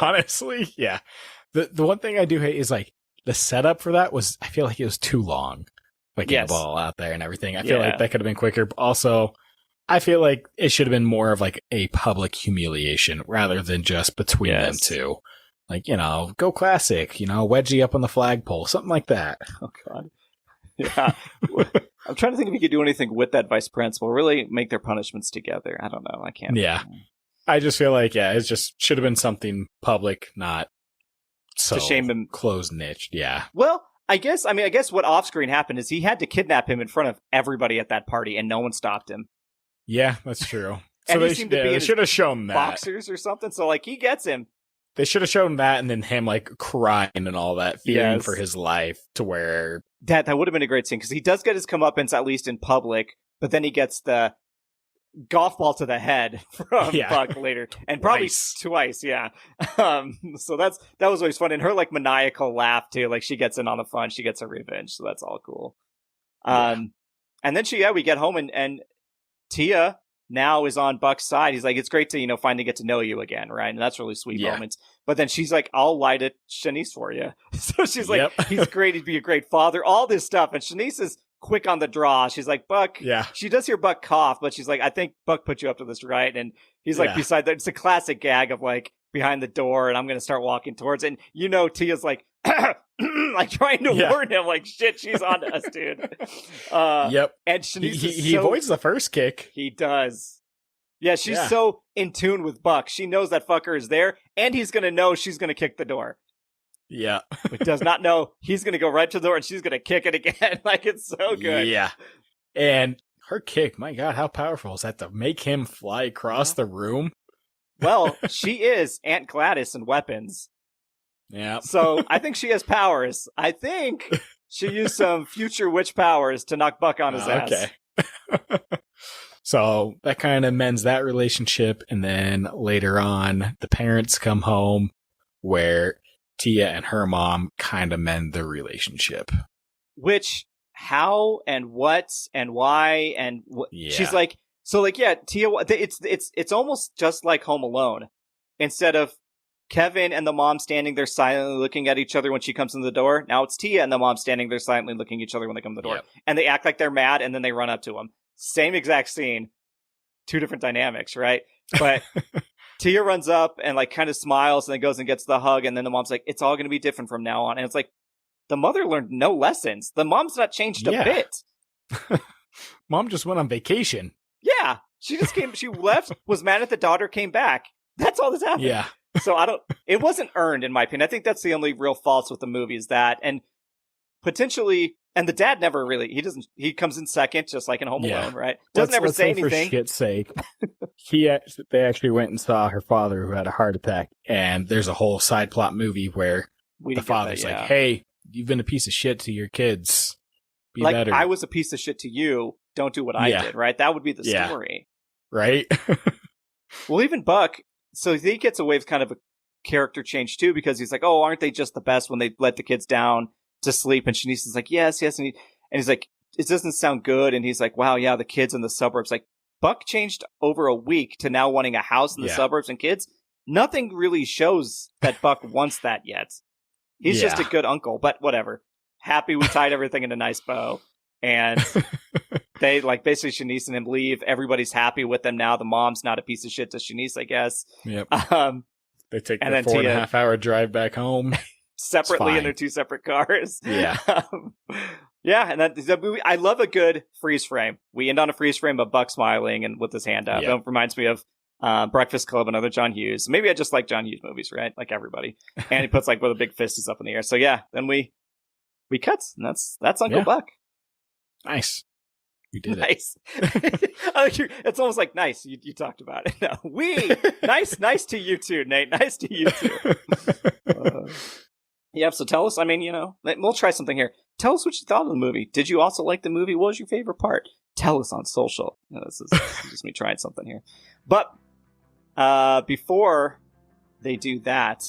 Honestly, yeah. The one thing I do hate is like the setup for that was, I feel like it was too long. Like, getting the ball out there and everything. I feel like that could have been quicker. But also, I feel like it should have been more of like a public humiliation rather than just between them two. Like, go classic, wedgie up on the flagpole, something like that. Oh, God. Yeah. I'm trying to think if you could do anything with that vice principal. Really make their punishments together. I don't know. I can't. Yeah. I just feel like, it just should have been something public, not so shame him. close-niched, yeah. Well, I guess what off-screen happened is he had to kidnap him in front of everybody at that party, and no one stopped him. Yeah, that's true. And So he seemed to be they should have shown that. Boxers or something, so, like, he gets him. They should have shown that, and then him, like, crying and all that, fearing for his life, to where... That would have been a great scene, because he does get his comeuppance, at least in public, but then he gets the golf ball to the head from Buck later. And probably twice, yeah. So that was always fun. And her, like, maniacal laugh, too. Like, she gets in on the fun. She gets her revenge, so that's all cool. And then we get home, and Tia now is on Buck's side. He's like, it's great to, finally get to know you again, right? And that's really sweet moments. But then she's like, I'll light it Shanice for you. So she's like, he's great. He'd be a great father. All this stuff. And Shanice is quick on the draw. She's like, Buck. Yeah. She does hear Buck cough, but she's like, I think Buck put you up to this, right? And he's like, beside that, it's a classic gag of like behind the door, and I'm going to start walking towards it. And Tia's like, like trying to warn him, like, shit, she's on us, dude. And Shanice he avoids the first kick. He does. Yeah, she's so in tune with Buck. She knows that fucker is there, and he's going to know she's going to kick the door. Yeah. But does not know he's going to go right to the door, and she's going to kick it again. Like, it's so good. Yeah. And her kick, my God, how powerful is that to make him fly across the room? Well, she is Aunt Gladys in weapons. Yeah. So I think she has powers. I think she used some future witch powers to knock Buck on his ass. Okay. So that kind of mends that relationship. And then later on, the parents come home where Tia and her mom kind of mend the relationship. Which, how and what and why and she's like, so like, Tia, it's almost just like Home Alone. Instead of Kevin and the mom standing there silently looking at each other when she comes in the door, now it's Tia and the mom standing there silently looking at each other when they come to the door. Yep. And they act like they're mad, and then they run up to him. Same exact scene, two different dynamics, right? But Tia runs up and like kind of smiles and then goes and gets the hug, and then the mom's like, it's all going to be different from now on. And it's like, the mother learned no lessons. The mom's not changed a bit. Mom just went on vacation. Yeah. She just came, she left, was mad at the daughter, came back. That's all that's happened. Yeah. So it wasn't earned, in my opinion. I think that's the only real faults with the movie is that, and potentially, and the dad never really, he comes in second, just like in Home Alone, right? Doesn't ever say anything. For shit's sake. They actually went and saw her father who had a heart attack, and there's a whole side plot movie where the father's like, hey, you've been a piece of shit to your kids. Be like, better. I was a piece of shit to you. Don't do what I did, right? That would be the story. Right? Well, even Buck, so he gets away with kind of a character change too, because he's like, oh, aren't they just the best when they let the kids down to sleep? And Shanice is like, yes. And he's like, it doesn't sound good. And he's like, wow, yeah, the kids in the suburbs. Like, Buck changed over a week to now wanting a house in the suburbs and kids. Nothing really shows that Buck wants that yet. He's just a good uncle, but whatever. Happy we tied everything in a nice bow. And they, like, basically Shanice and him leave. Everybody's happy with them now. The mom's not a piece of shit to Shanice, I guess. Yep. They take their 4.5 hour drive back home. Separately in their two separate cars. Yeah. And that movie, I love a good freeze frame. We end on a freeze frame of Buck smiling and with his hand up. It reminds me of Breakfast Club, another John Hughes. Maybe I just like John Hughes movies, right? Like everybody. And he puts like where the big fist is up in the air. So then we cut, and that's Uncle Buck. Nice. We did it. It's almost like nice. You talked about it. No, nice to you too, Nate. Nice to you too. So tell us. I mean, we'll try something here. Tell us what you thought of the movie. Did you also like the movie? What was your favorite part? Tell us on social. This is just me trying something here. But before they do that,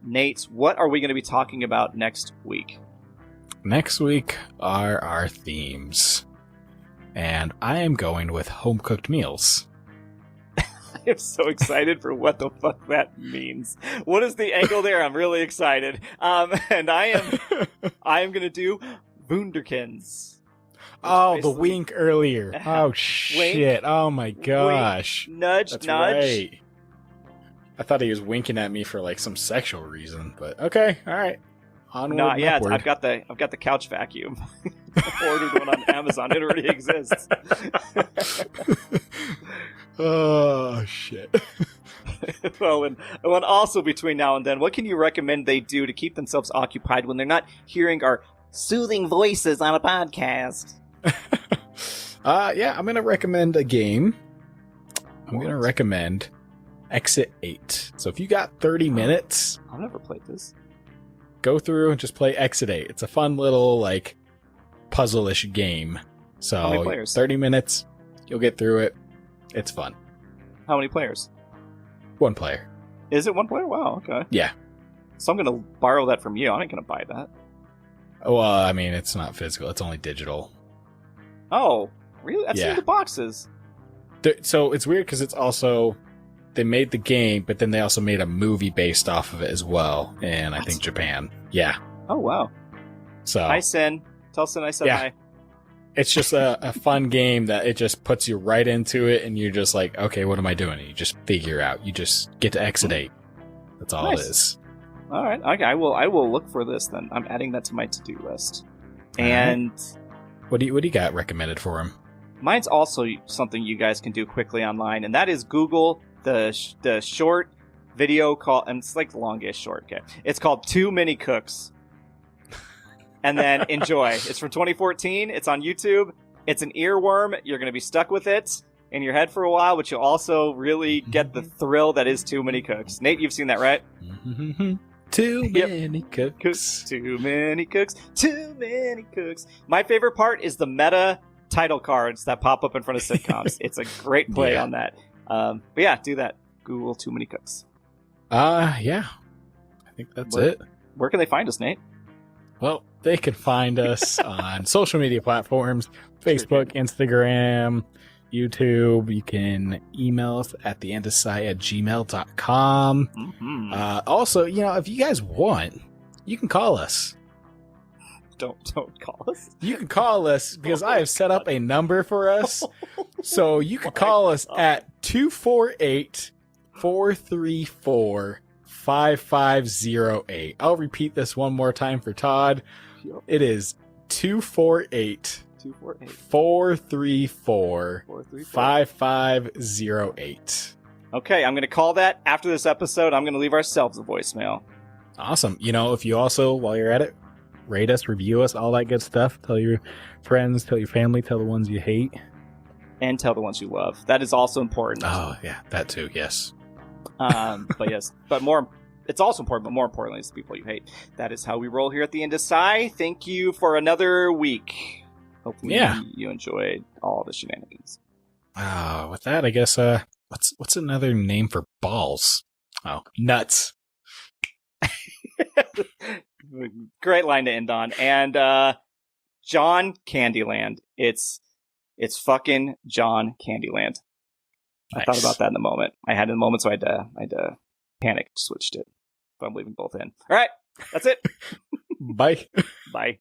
Nate, what are we going to be talking about next week? Next week are our themes. And I am going with home-cooked meals. I am so excited for what the fuck that means. What is the angle there? I'm really excited. And I am going to do Wunderkins. Oh, the wink earlier. Oh, shit. Wink, oh, my gosh. Wink, nudge, That's nudge. Right. I thought he was winking at me for like some sexual reason, but okay. All right. Onward I've got the couch vacuum. I ordered one on Amazon. It already exists. Oh shit! Well, and also between now and then, what can you recommend they do to keep themselves occupied when they're not hearing our soothing voices on a podcast? Yeah, I'm gonna recommend a game. I'm gonna recommend Exit 8. So if you got 30 minutes, I've never played this. Go through and just play Exit 8. It's a fun little like puzzle-ish game. So How many players? 30 minutes, you'll get through it. It's fun. How many players? 1 player. Is it 1 player? Wow, okay. Yeah. So I'm gonna borrow that from you. I ain't gonna buy that. Well, I mean, it's not physical. It's only digital. Oh, really? I've seen the boxes. So it's weird because it's also... They made the game, but then they also made a movie based off of it as well. And I think Japan. Yeah. Oh, wow. So hi, Sin. Tell Sin I said hi. It's just a fun game that it just puts you right into it. And you're just like, okay, what am I doing? And you just figure out. You just get to Exit 8. That's all it is. All right. Okay, I will look for this then. I'm adding that to my to-do list. And what do you got recommended for him? Mine's also something you guys can do quickly online, and that is Google the short video called, and it's like the longest short. Okay, it's called Too Many Cooks, and then enjoy. It's from 2014. It's on YouTube. It's an earworm. You're going to be stuck with it in your head for a while, but you'll also really get the thrill that is Too Many Cooks. Nate, you've seen that, right? Too many cooks. Too many cooks. Too many cooks. My favorite part is the meta title cards that pop up in front of sitcoms. It's a great play on that. But yeah, do that. Google Too Many Cooks. Yeah. I think that's it. Where can they find us, Nate? Well, they can find us on social media platforms, Facebook, Instagram, YouTube. You can email us at theendofsight@gmail.com. Mm-hmm. Also, if you guys want, you can call us. Don't call us. You can call us because I have set up a number for us. So you can call us at 248-434-5508. I'll repeat this one more time for Todd. It is 248-434-5508. Okay, I'm going to call that after this episode. I'm going to leave ourselves a voicemail. Awesome. If you also, while you're at it, rate us, review us, all that good stuff. Tell your friends, tell your family, tell the ones you hate. And tell the ones you love. That is also important. Oh, yeah, that too, yes. But yes, it's also important, but more importantly, it's the people you hate. That is how we roll here at the End of Sci. Thank you for another week. Hopefully you enjoyed all the shenanigans. With that, I guess, what's another name for balls? Oh, nuts. Great line to end on. And John Candyland. It's fucking John Candyland. Nice. I thought about that in the moment. I had in the moment, so I had to panic, switched it. But I'm leaving both in. All right, that's it. Bye. Bye.